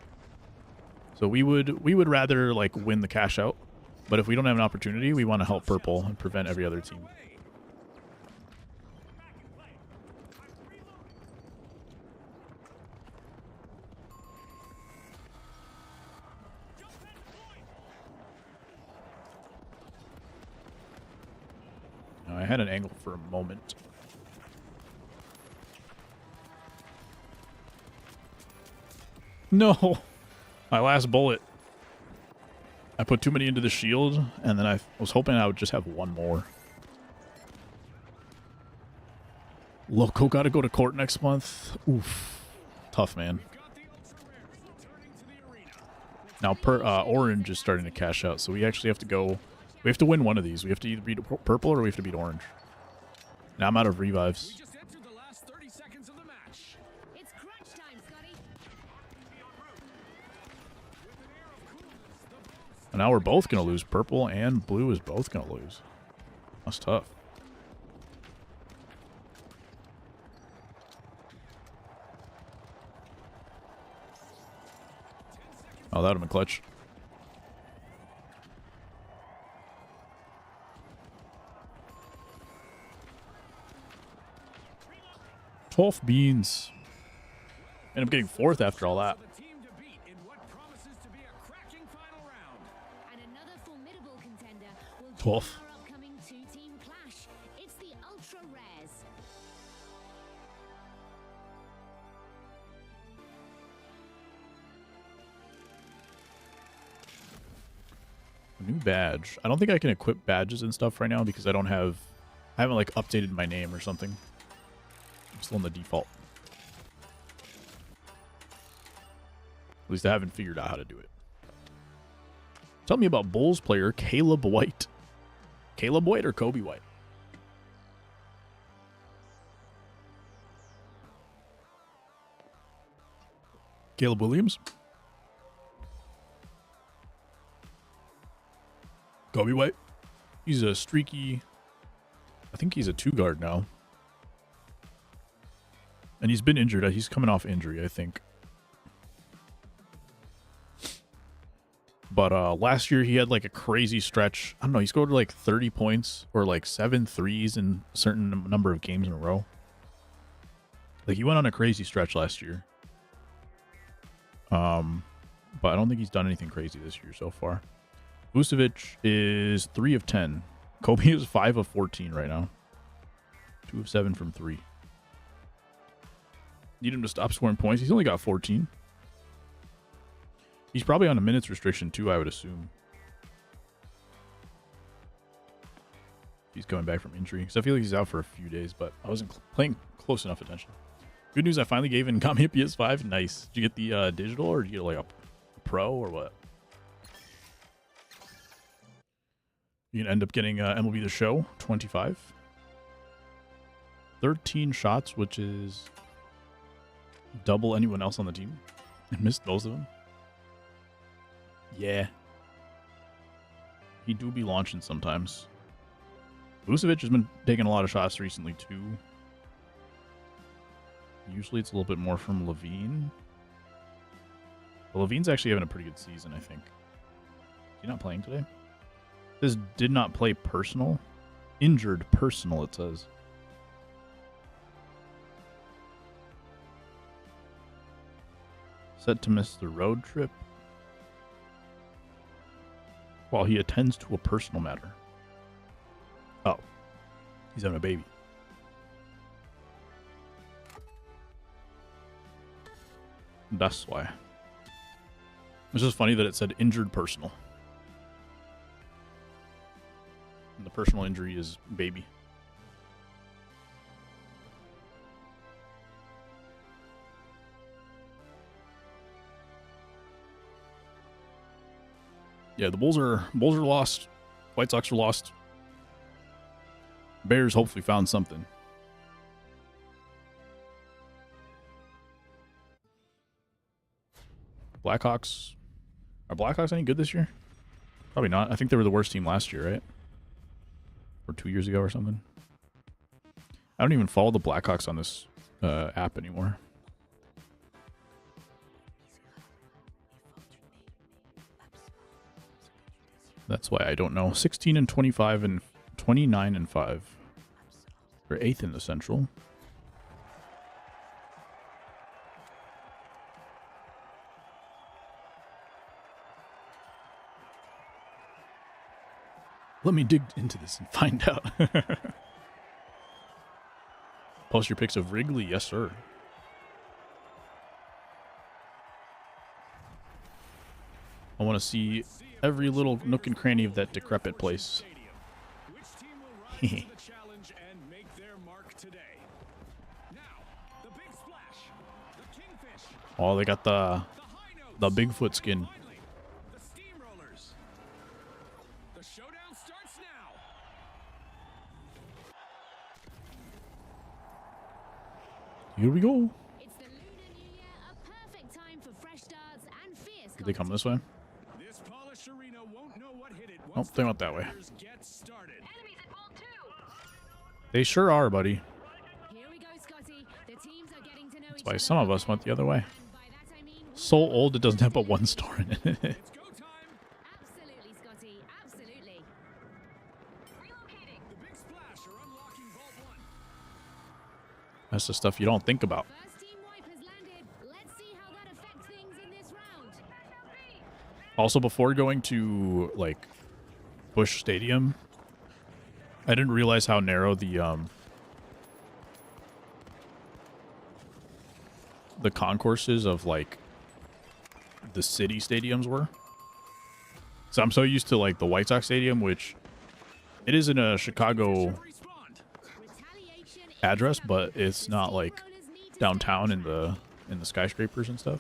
So we would rather like win the cash out, but if we don't have an opportunity, we want to help purple and prevent every other team. Now, I had an angle for a moment. No! My last bullet. I put too many into the shield, and then I was hoping I would just have one more. Loco gotta go to court next month. Oof. Tough, man. Now, Orange is starting to cash out, so we actually have to go... We have to win one of these. We have to either beat purple or we have to beat orange. Now I'm out of revives. We just entered the last 30 seconds of the match. It's crunch time, Scotty. And now we're both going to lose. Purple and blue is both going to lose. That's tough. Oh, that would have been clutch. 12 beans. End up getting fourth after all that. The team to beat in what promises to be a cracking final round. And another formidable contender will join 12. our upcoming two-team clash. It's the Ultra Rares. A new badge. I don't think I can equip badges and stuff right now because I haven't like updated my name or something. I'm still in the default. At least I haven't figured out how to do it. Tell me about Bulls player Caleb White. Caleb White or Kobe White? Caleb Williams? Kobe White? He's a streaky... I think he's a 2-guard now. And he's been injured. He's coming off injury, I think. But last year he had like a crazy stretch. I don't know, he scored like 30 points or like 7 threes in a certain number of games in a row. Like he went on a crazy stretch last year. But I don't think he's done anything crazy this year so far. Vucevic is 3 of 10. Kobe is 5 of 14 right now. 2 of 7 from 3. Need him to stop scoring points. He's only got 14. He's probably on a minutes restriction too, I would assume. He's coming back from injury. Because I feel like he's out for a few days, but I wasn't paying close enough attention. Good news, I finally gave in and got me a PS5. Nice. Did you get the digital or did you get like a pro or what? You can end up getting MLB The Show 25. 13 shots, which is double anyone else on the team. I missed both of them. Yeah. He do be launching sometimes. Vucevic has been taking a lot of shots recently, too. Usually it's a little bit more from Levine. But Levine's actually having a pretty good season, I think. Is he not playing today? This did not play personal. Injured personal, it says. Set to miss the road trip while he attends to a personal matter. Oh. He's having a baby. That's why. It's just funny that it said injured personal. And the personal injury is baby. Yeah, the Bulls are lost. White Sox are lost. Bears hopefully found something. Blackhawks. Are Blackhawks any good this year? Probably not. I think they were the worst team last year, right? Or 2 years ago or something. I don't even follow the Blackhawks on this app anymore. That's why I don't know. 16 and 25 and 29 and 5. They're 8th in the Central. Let me dig into this and find out. Post your pics of Wrigley. Yes, sir. I want to see every little nook and cranny of that decrepit place. Which team will rise to the challenge and make their mark today? Now, the big splash, the kingfish, Oh, they got the high notes, Bigfoot skin. finally, the steamrollers. The showdown starts now. Here we go. It's the Lunar New Year, a perfect time for fresh starts and fierce Did they come this way? This polished arena won't know what hit it Oh, once they the went that way. players get started. Enemies at ball 2. They sure are, buddy. Here we go, Scotty. The teams are getting to know That's each why other some of us better. went the other way. And by that I mean So old it doesn't have but one star in it. It's go time. absolutely, Scotty. Absolutely. Relocating. The big splash are unlocking vault 1. That's the stuff you don't think about. First team wipe has landed. Let's see how that affects things in this round. Also, before going to like Busch Stadium, I didn't realize how narrow the concourses of like the city stadiums were. So I'm so used to like the White Sox Stadium, which it is in a Chicago Respawned. Retaliation is address, coming. but it's The not like steamrollers need to downtown stay in the skyscrapers and stuff.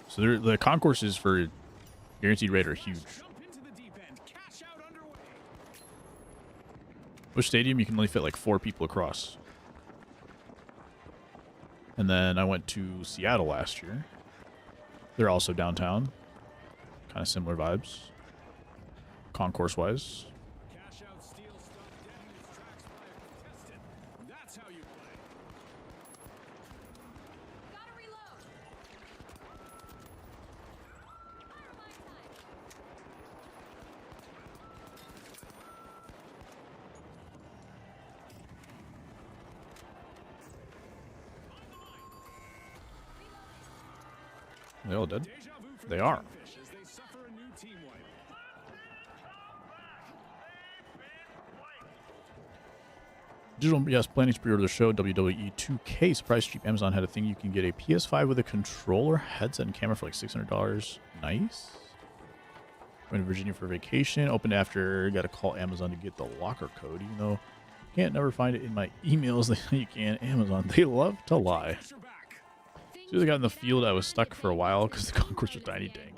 So the concourses for Guaranteed Rate are huge. Jump into the deep end. Cash out underway. Busch Stadium, you can only fit like 4 people across. And then I went to Seattle last year. They're also downtown. Kind of similar vibes. Concourse-wise. Cash out steel stuff dead in its tracks by a contestant. That's how you play. Gotta reload. Fire my time. They all dead? Deja vu for They the are. Kingfish as they suffer a new team wipe. Digital, yes, planning to pre-order the show, WWE 2K. Surprise cheap. Amazon had a thing you can get a PS5 with a controller, headset, and camera for like $600. Nice. Went to Virginia for vacation. Opened after. Got to call Amazon to get the locker code, even though can't never find it in my emails. They say you can. Amazon, they love to lie. Kingfish are back. As soon as I got in the field, I was stuck for a while because the concourse was tiny. Dang.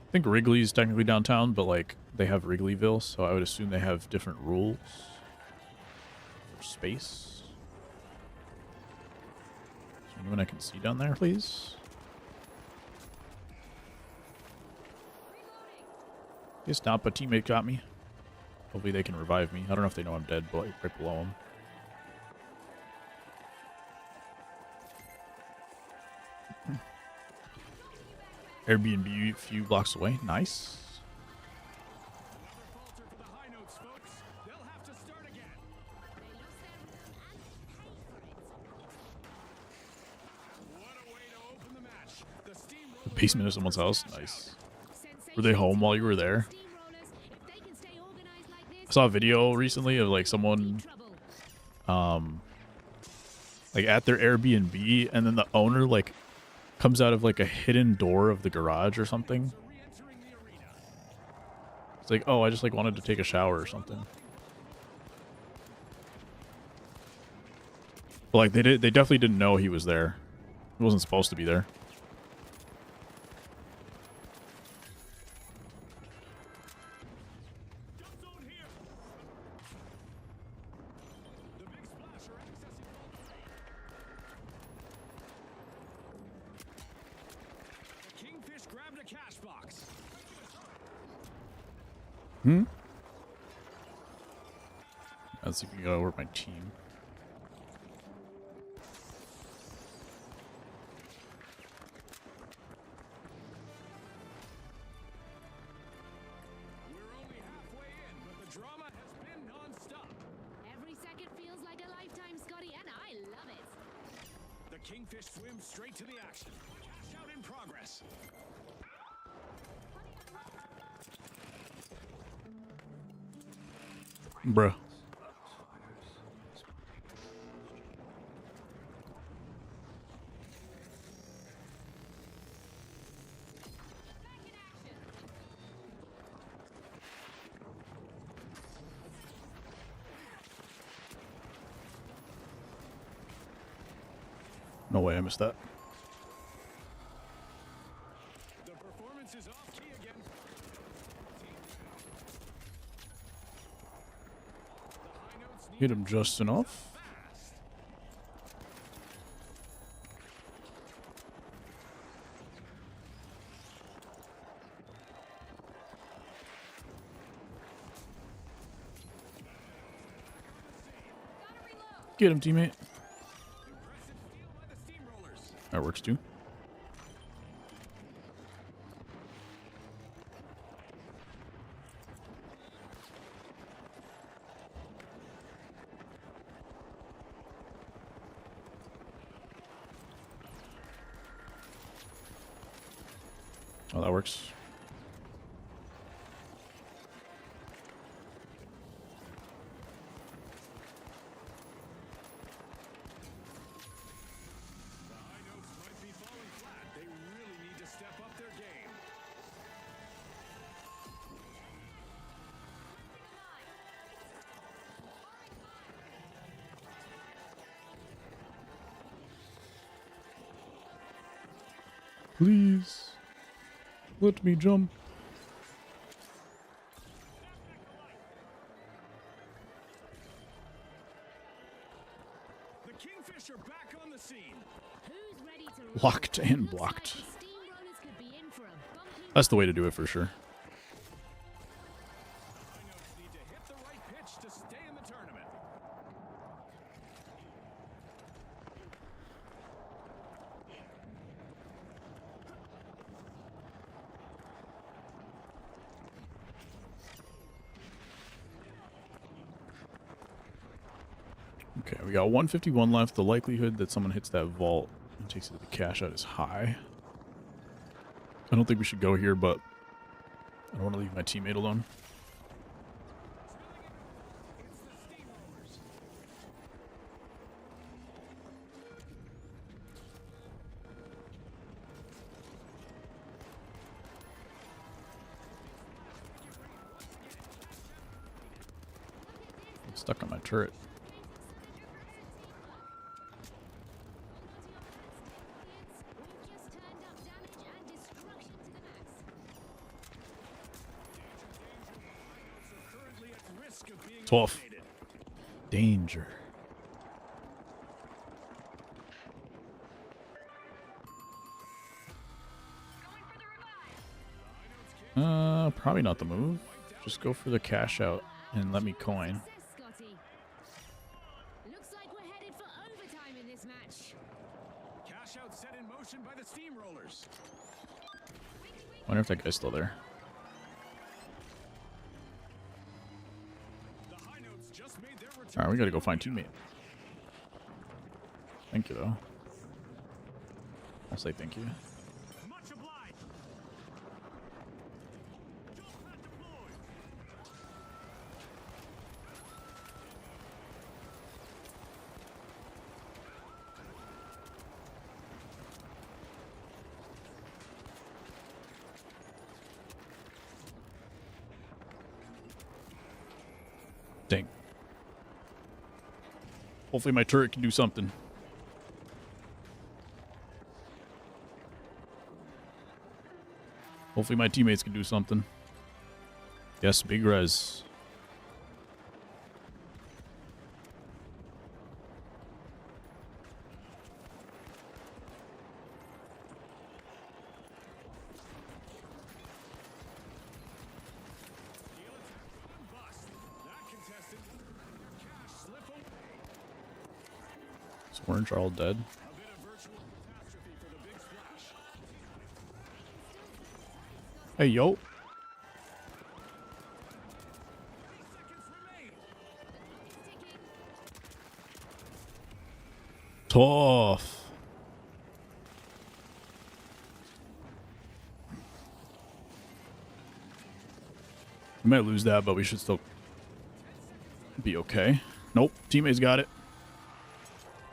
I think Wrigley's technically downtown, but like they have Wrigleyville, so I would assume they have different rules for space. Is there anyone I can see down there, please? Guess not, but teammate got me. Hopefully they can revive me. I don't know if they know I'm dead, but right below them. Airbnb a few blocks away. Nice. Falter for the high basement of someone's house. Nice. Were they home while you were there? I saw a video recently of like someone like at their Airbnb, and then the owner like comes out of like a hidden door of the garage or something. It's like, oh, I just like wanted to take a shower or something. But, like they definitely didn't know he was there. He wasn't supposed to be there. Kingfish grabbed a cash box. Let's see if we can go over my team. We're only halfway in, but the drama has been non-stop. Every second feels like a lifetime, Scotty, and I love it. The Kingfish swims straight to the action. Cash out in progress. Bruh. No way I missed that. The performance is off key again. The high notes need Hit him just enough. fast. Get him, teammate. Impressive steal by the Steamrollers. That works too. Oh, that works. The high notes might be falling flat. They really need to step up their game. Please. Let me jump. The Kingfish are back on the scene. Who's ready to roll? Locked and Looks blocked. like the Steamrollers could be in for a bumpy That's the way to do it for sure. High notes need to hit the right pitch to stay in the tournament. Okay, we got 151 left. The likelihood that someone hits that vault and takes it to the cash out is high. I don't think we should go here, but I don't want to leave my teammate alone. It's the Steamrollers. 'em stuck on my turret. We've just turned up damage and destruction to the max. Are currently at risk of being 12. eliminated. Danger. Probably not the move. Just go for the cash out and let me coin. Success, Scotty. Looks like we're headed for overtime in this match. Cash out set in motion by the Steamrollers. Wonder if that guy's still there. The high notes just made their return. Alright, we gotta go find teammate. Thank you, though. I'll say thank you. Much obliged. Dang. Hopefully my turret can do something. Hopefully my teammates can do something. Yes, big res. Is Orange all dead? Hey, yo. Tough. We might lose that, but we should still be okay. Nope, teammates got it.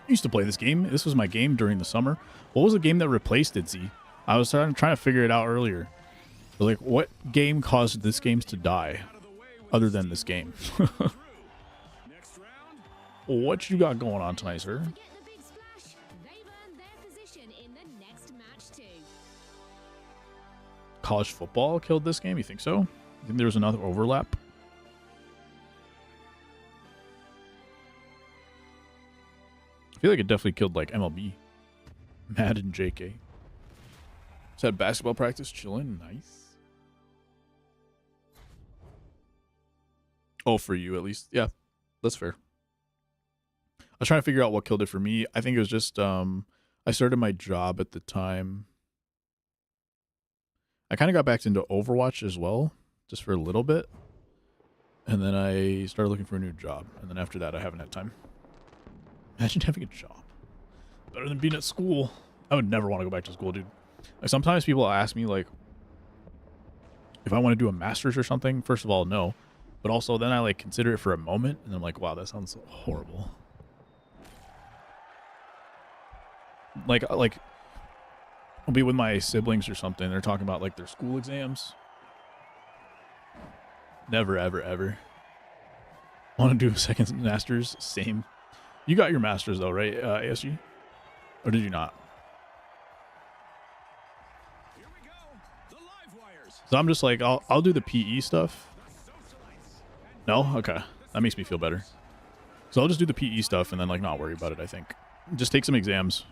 I used to play this game. This was my game during the summer. What was the game that replaced it, Z? I was trying to figure it out earlier. Like, what game caused this game to die other than this game? What you got going on tonight, sir? Get the big splash. They've earned their position in the next match too. College football killed this game? You think so? You think there was another overlap? I feel like it definitely killed like MLB. Madden JK. Just had basketball practice, chilling, nice. Oh, for you at least. Yeah, that's fair. I was trying to figure out what killed it for me. I think it was just I started my job at the time. I kind of got back into Overwatch as well, just for a little bit. And then I started looking for a new job. And then after that, I haven't had time. Imagine having a job. Better than being at school. I would never want to go back to school, dude. Like, sometimes people ask me, like, if I want to do a master's or something. First of all, no. But also, then I, like, consider it for a moment. And I'm like, wow, that sounds horrible. Like, I'll be with my siblings or something. They're talking about, like, their school exams. Never, ever, ever. Want to do a second master's? Same. You got your master's, though, right, ASG? Or did you not? Here we go. The live wires. So I'm just like, I'll do the PE stuff. No? Okay. That makes me feel better. So I'll just do the PE stuff and then, like, not worry about it, I think. Just take some exams.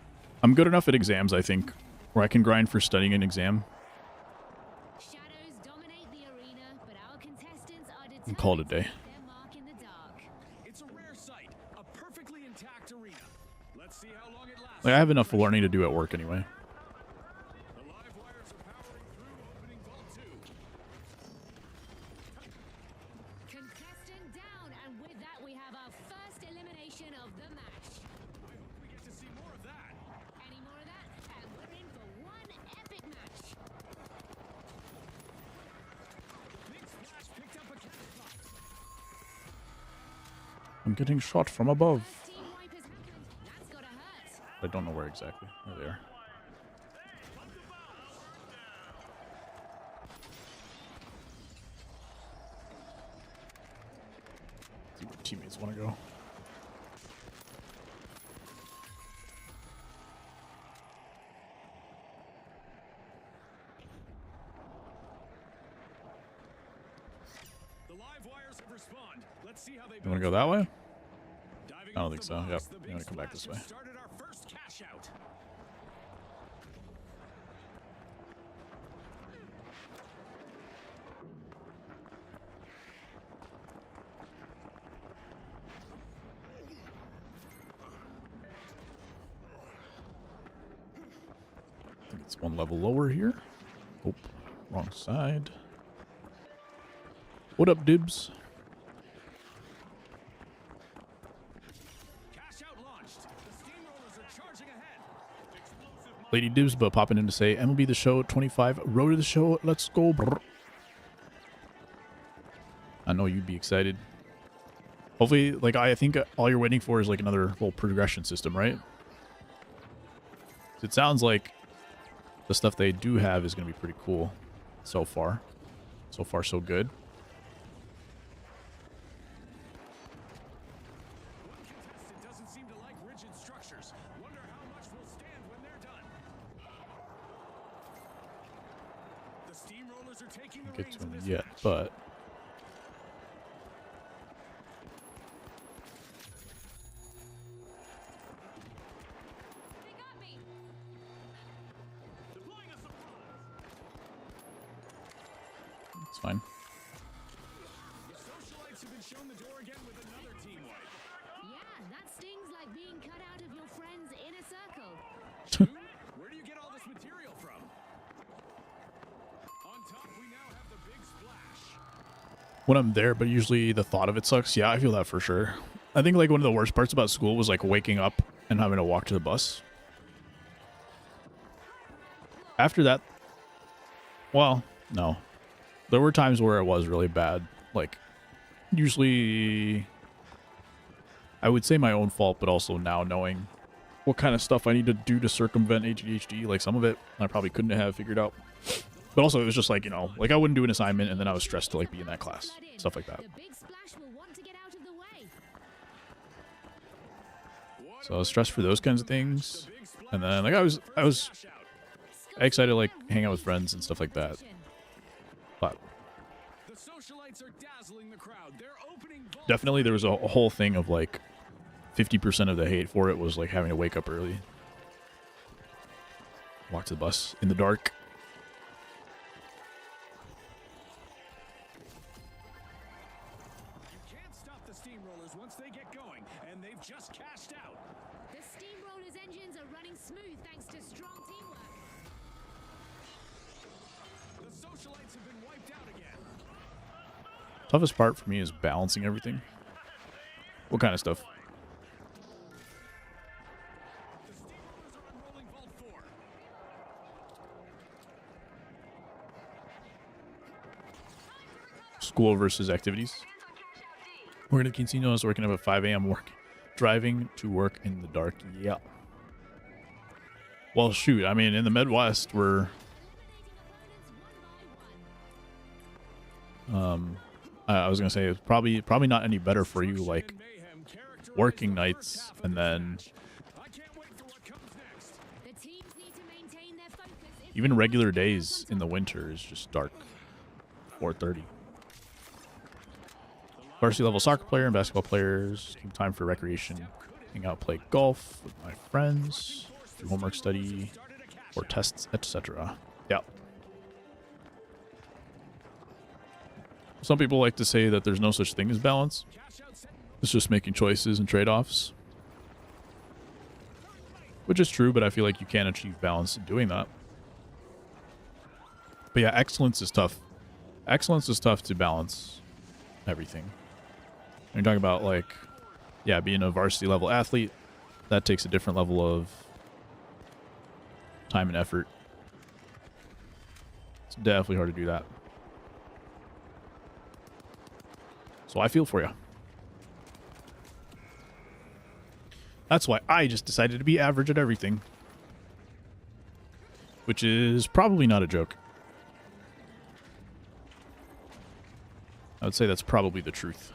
I'm good enough at exams, I think, where I can grind for studying an exam. Shadows dominate the arena, but our contestants are determined And call it a day. to leave their mark in the dark. It's a rare sight, a perfectly intact arena. Let's see how long it lasts. Like, I have enough learning to do at work anyway. The live wires are powering through opening vault 2. Contestant down, and with that we have our first elimination of the match. I hope we get to see more of that. Any more of that, and we're in for one epic match. Big Splash picked up a catch spot. I'm getting shot from above. Team wipe has happened. That's gotta hurt. I don't know where exactly. There they are. See where teammates want to go. The live wires have respawned. Let's see how they You want to go that way? Diving I don't off think the so. box, Yep. the You Big want to come back Splash this way. has started our first cash out. I think it's one level lower here. Oh, wrong side. What up, Dibs? Cash out launched. The steamrollers are charging ahead. Explosive Lady Dibs, but popping in to say MLB The Show 25, road to the show. Let's go. Brr. I know you'd be excited. Hopefully, like, I think all you're waiting for is like another whole progression system, right? It sounds like the stuff they do have is going to be pretty cool so far. So far, so good. Steamrollers are taking the Get reins to of him this yet, match. but They got me. Deploying a surprise. it's fine. The socialites have been shown the door again with another team wipe. Yeah, that stings like being cut out of your friend's inner circle. Dude, where do you get all this material from? On top, we now have the big splash. When I'm there, but usually the thought of it sucks. Yeah, I feel that for sure. I think like one of the worst parts about school was like waking up and having to walk to the bus. After that, well, no. There were times where it was really bad. Like, usually, I would say my own fault, but also now knowing what kind of stuff I need to do to circumvent ADHD, like some of it I probably couldn't have figured out. But also it was just like, you know, like I wouldn't do an assignment and then I was stressed to like be in that class. Stuff like that. The big splash will want to get out of the way. So I was stressed for those kinds of things. And then like I was excited to like hang out with friends and stuff like that. But The socialites are dazzling the crowd. They're opening vault definitely there was a whole thing of like 50% of the hate for it was like having to wake up early. Walk to the bus in the dark. You can't stop the steamrollers once they get going, and they've just cashed out. The steamroller's engines are running smooth thanks to strong teamwork. The socialites have been wiped out again. Toughest part for me is balancing everything. What kind of stuff? The steamrollers are unrolling vault 4. School versus activities. Working at the casinos, working up at 5 a.m. work. Driving to work in the dark. Yeah. Well, shoot. I mean, in the Midwest, we're I was gonna say it's probably not any better for you, like working nights and then I can't wait for what comes next. The teams need to maintain their focus. If even they regular want to get days in the winter is just dark. 4:30. Varsity level soccer player and basketball players. Keep time for recreation. Hang out, play golf with my friends. Do homework, study, or tests, etc. Yeah. Some people like to say that there's no such thing as balance. It's just making choices and trade-offs. Which is true, but I feel like you can achieve balance in doing that. But yeah, excellence is tough. Excellence is tough to balance everything. When you're talking about like, yeah, being a varsity level athlete, that takes a different level of time and effort. It's definitely hard to do that. So I feel for you. That's why I just decided to be average at everything. Which is probably not a joke. I would say that's probably the truth.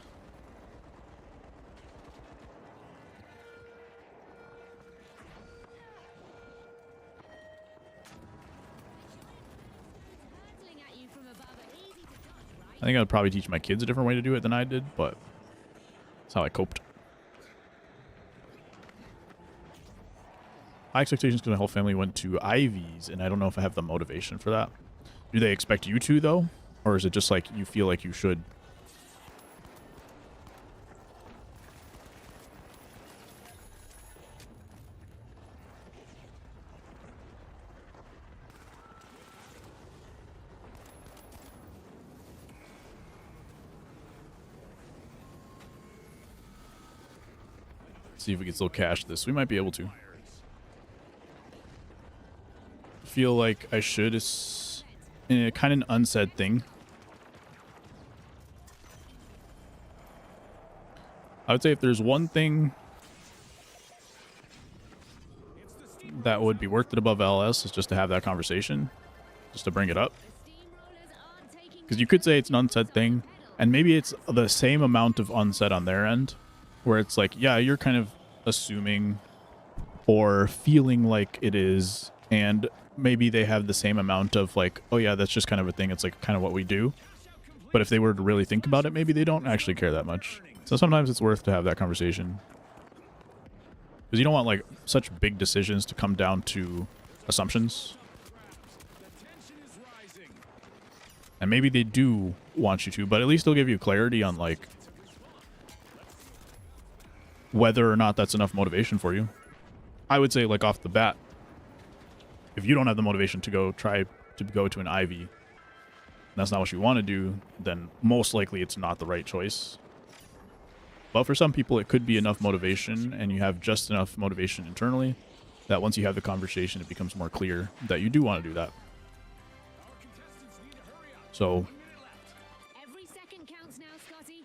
hurtling at you from above are easy to dodge, right? I think I would probably teach my kids a different way to do it than I did, but that's how I coped. High expectations because my whole family went to Ivies, and I don't know if I have the motivation for that. Do they expect you to, though? Or is it just like you feel like you should? See if we can still cache this. We might be able to. Feel like I should. It's kind of an unsaid thing. I would say if there's one thing that would be worth it above LS is just to have that conversation, just to bring it up. The steamrollers aren't taking Because you could say it's an unsaid thing, and maybe it's the same amount of unsaid on their end, where it's like, yeah, you're kind of assuming or feeling like it is and maybe they have the same amount of like, oh yeah, that's just kind of a thing. It's like kind of what we do. But if they were to really think about it, maybe they don't actually care that much. So sometimes it's worth to have that conversation. Because you don't want like such big decisions to come down to assumptions. And maybe they do want you to, but at least they'll give you clarity on like whether or not that's enough motivation for you. I would say like off the bat, if you don't have the motivation to go try to go to an Ivy, that's not what you want to do, then most likely it's not the right choice. But for some people, it could be enough motivation, and you have just enough motivation internally that once you have the conversation, it becomes more clear that you do want to do that. So Every second counts now, Scotty.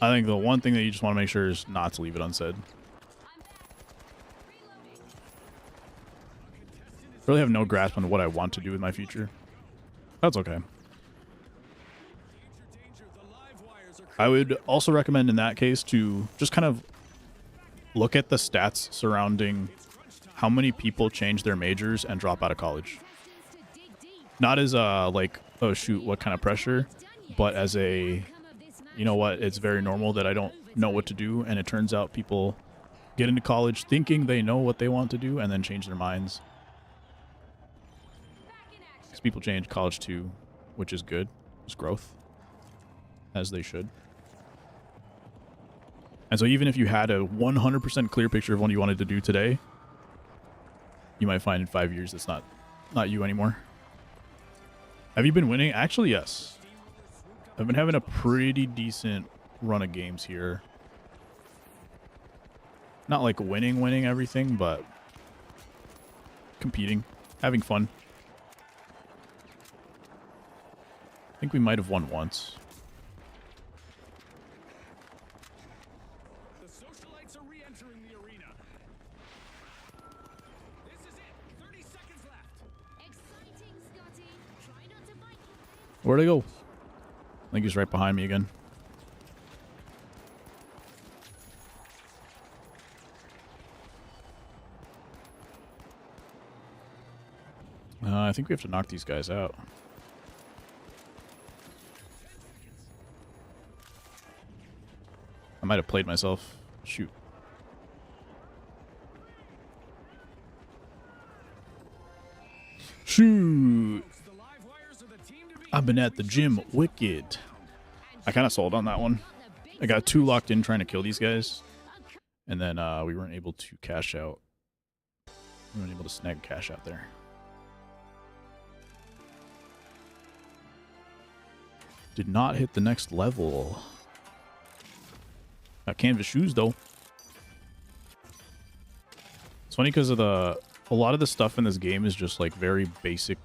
I think the one thing that you just want to make sure is not to leave it unsaid. I'm back. Reloading. I really have no grasp on what I want to do with my future. That's okay. I would also recommend in that case to just kind of look at the stats surrounding how many people change their majors and drop out of college. Contestants to dig deep. Not as like, oh shoot, what kind of pressure, but as a, you know what, it's very normal that I don't know what to do, and it turns out people get into college thinking they know what they want to do and then change their minds. Back in action. Because people change college too, which is good. It's growth, as they should. And so even if you had a 100% clear picture of what you wanted to do today, you might find in 5 years it's not you anymore. Have you been winning? Actually, yes. I've been having a pretty decent run of games here. Not like winning everything, but competing, having fun. I think we might have won once. The socialites are re-entering the arena. This is it. 30 seconds left. Exciting, Scotty. Try not to bite your Where'd I go? I think he's right behind me again. I think we have to knock these guys out. I might have played myself. Shoot. Shoot. The live wires are the team to beat. I've been at the gym wicked. I kind of sold on that one. I got too locked in trying to kill these guys. And then we weren't able to cash out. We weren't able to snag cash out there. Did not hit the next level. Got canvas shoes though. It's funny because of a lot of the stuff in this game is just like very basic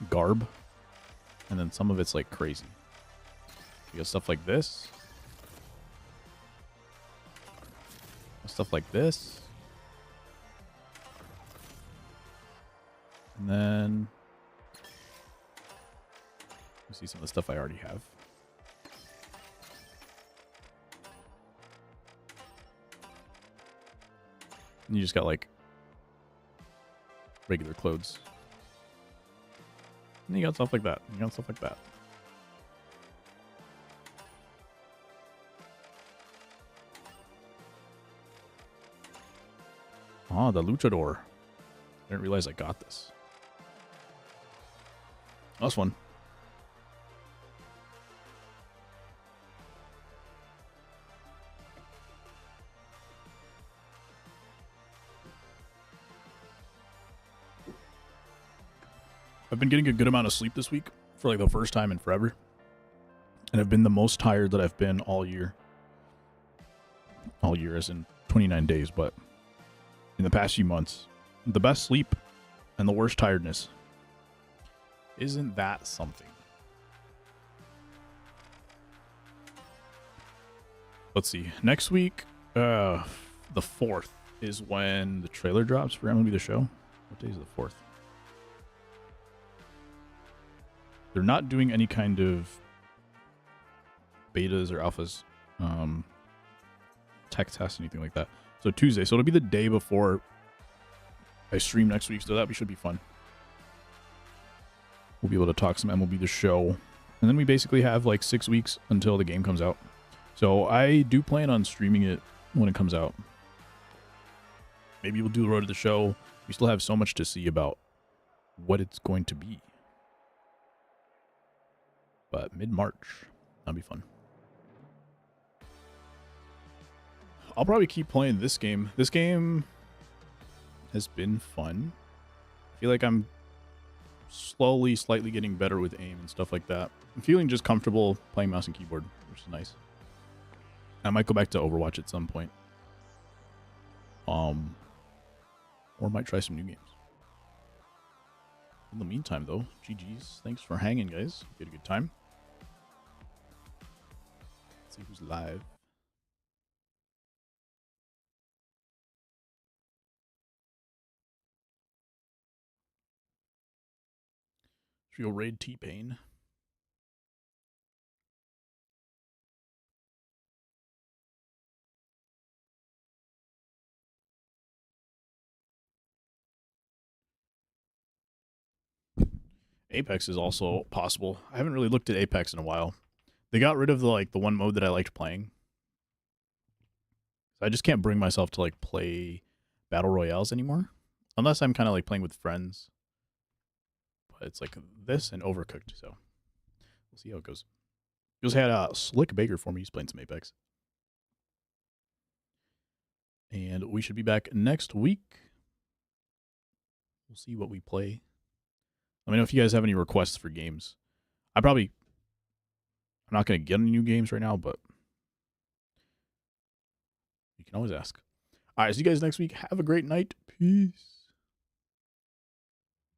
garb, and then some of it's like crazy. You got stuff like this, stuff like this, and then you see some of the stuff I already have. And you just got like regular clothes. And you got stuff like that. You got stuff like that. Ah, the luchador. I didn't realize I got this. That's fun. I've been getting a good amount of sleep this week for like the first time in forever. And I've been the most tired that I've been all year. All year as in 29 days, but in the past few months. The best sleep and the worst tiredness. Isn't that something? Let's see. Next week, the 4th is when the trailer drops for MLB The Show. What day is the 4th? They're not doing any kind of betas or alphas, tech tests, anything like that. So Tuesday. So it'll be the day before I stream next week. So that should be fun. We'll be able to talk some MLB The Show. And then we basically have like 6 weeks until the game comes out. So I do plan on streaming it when it comes out. Maybe we'll do the Road to the Show. We still have so much to see about what it's going to be. But mid-March, that'll be fun. I'll probably keep playing this game. This game has been fun. I feel like I'm slowly, slightly getting better with aim and stuff like that. I'm feeling just comfortable playing mouse and keyboard, which is nice. I might go back to Overwatch at some point. Or might try some new games. In the meantime, though, GG's. Thanks for hanging, guys. You had a good time. Let's see who's live. Should we go raid T-Pain? Apex is also possible. I haven't really looked at Apex in a while. They got rid of the one mode that I liked playing. I just can't bring myself to like play battle royales anymore, unless I'm kind of like playing with friends. But it's like this and Overcooked, so we'll see how it goes. Just had Slick Baker for me. He's playing some Apex, and we should be back next week. We'll see what we play. Let me know if you guys have any requests for games. I'm not going to get any new games right now, but you can always ask. All right, see you guys next week. Have a great night. Peace.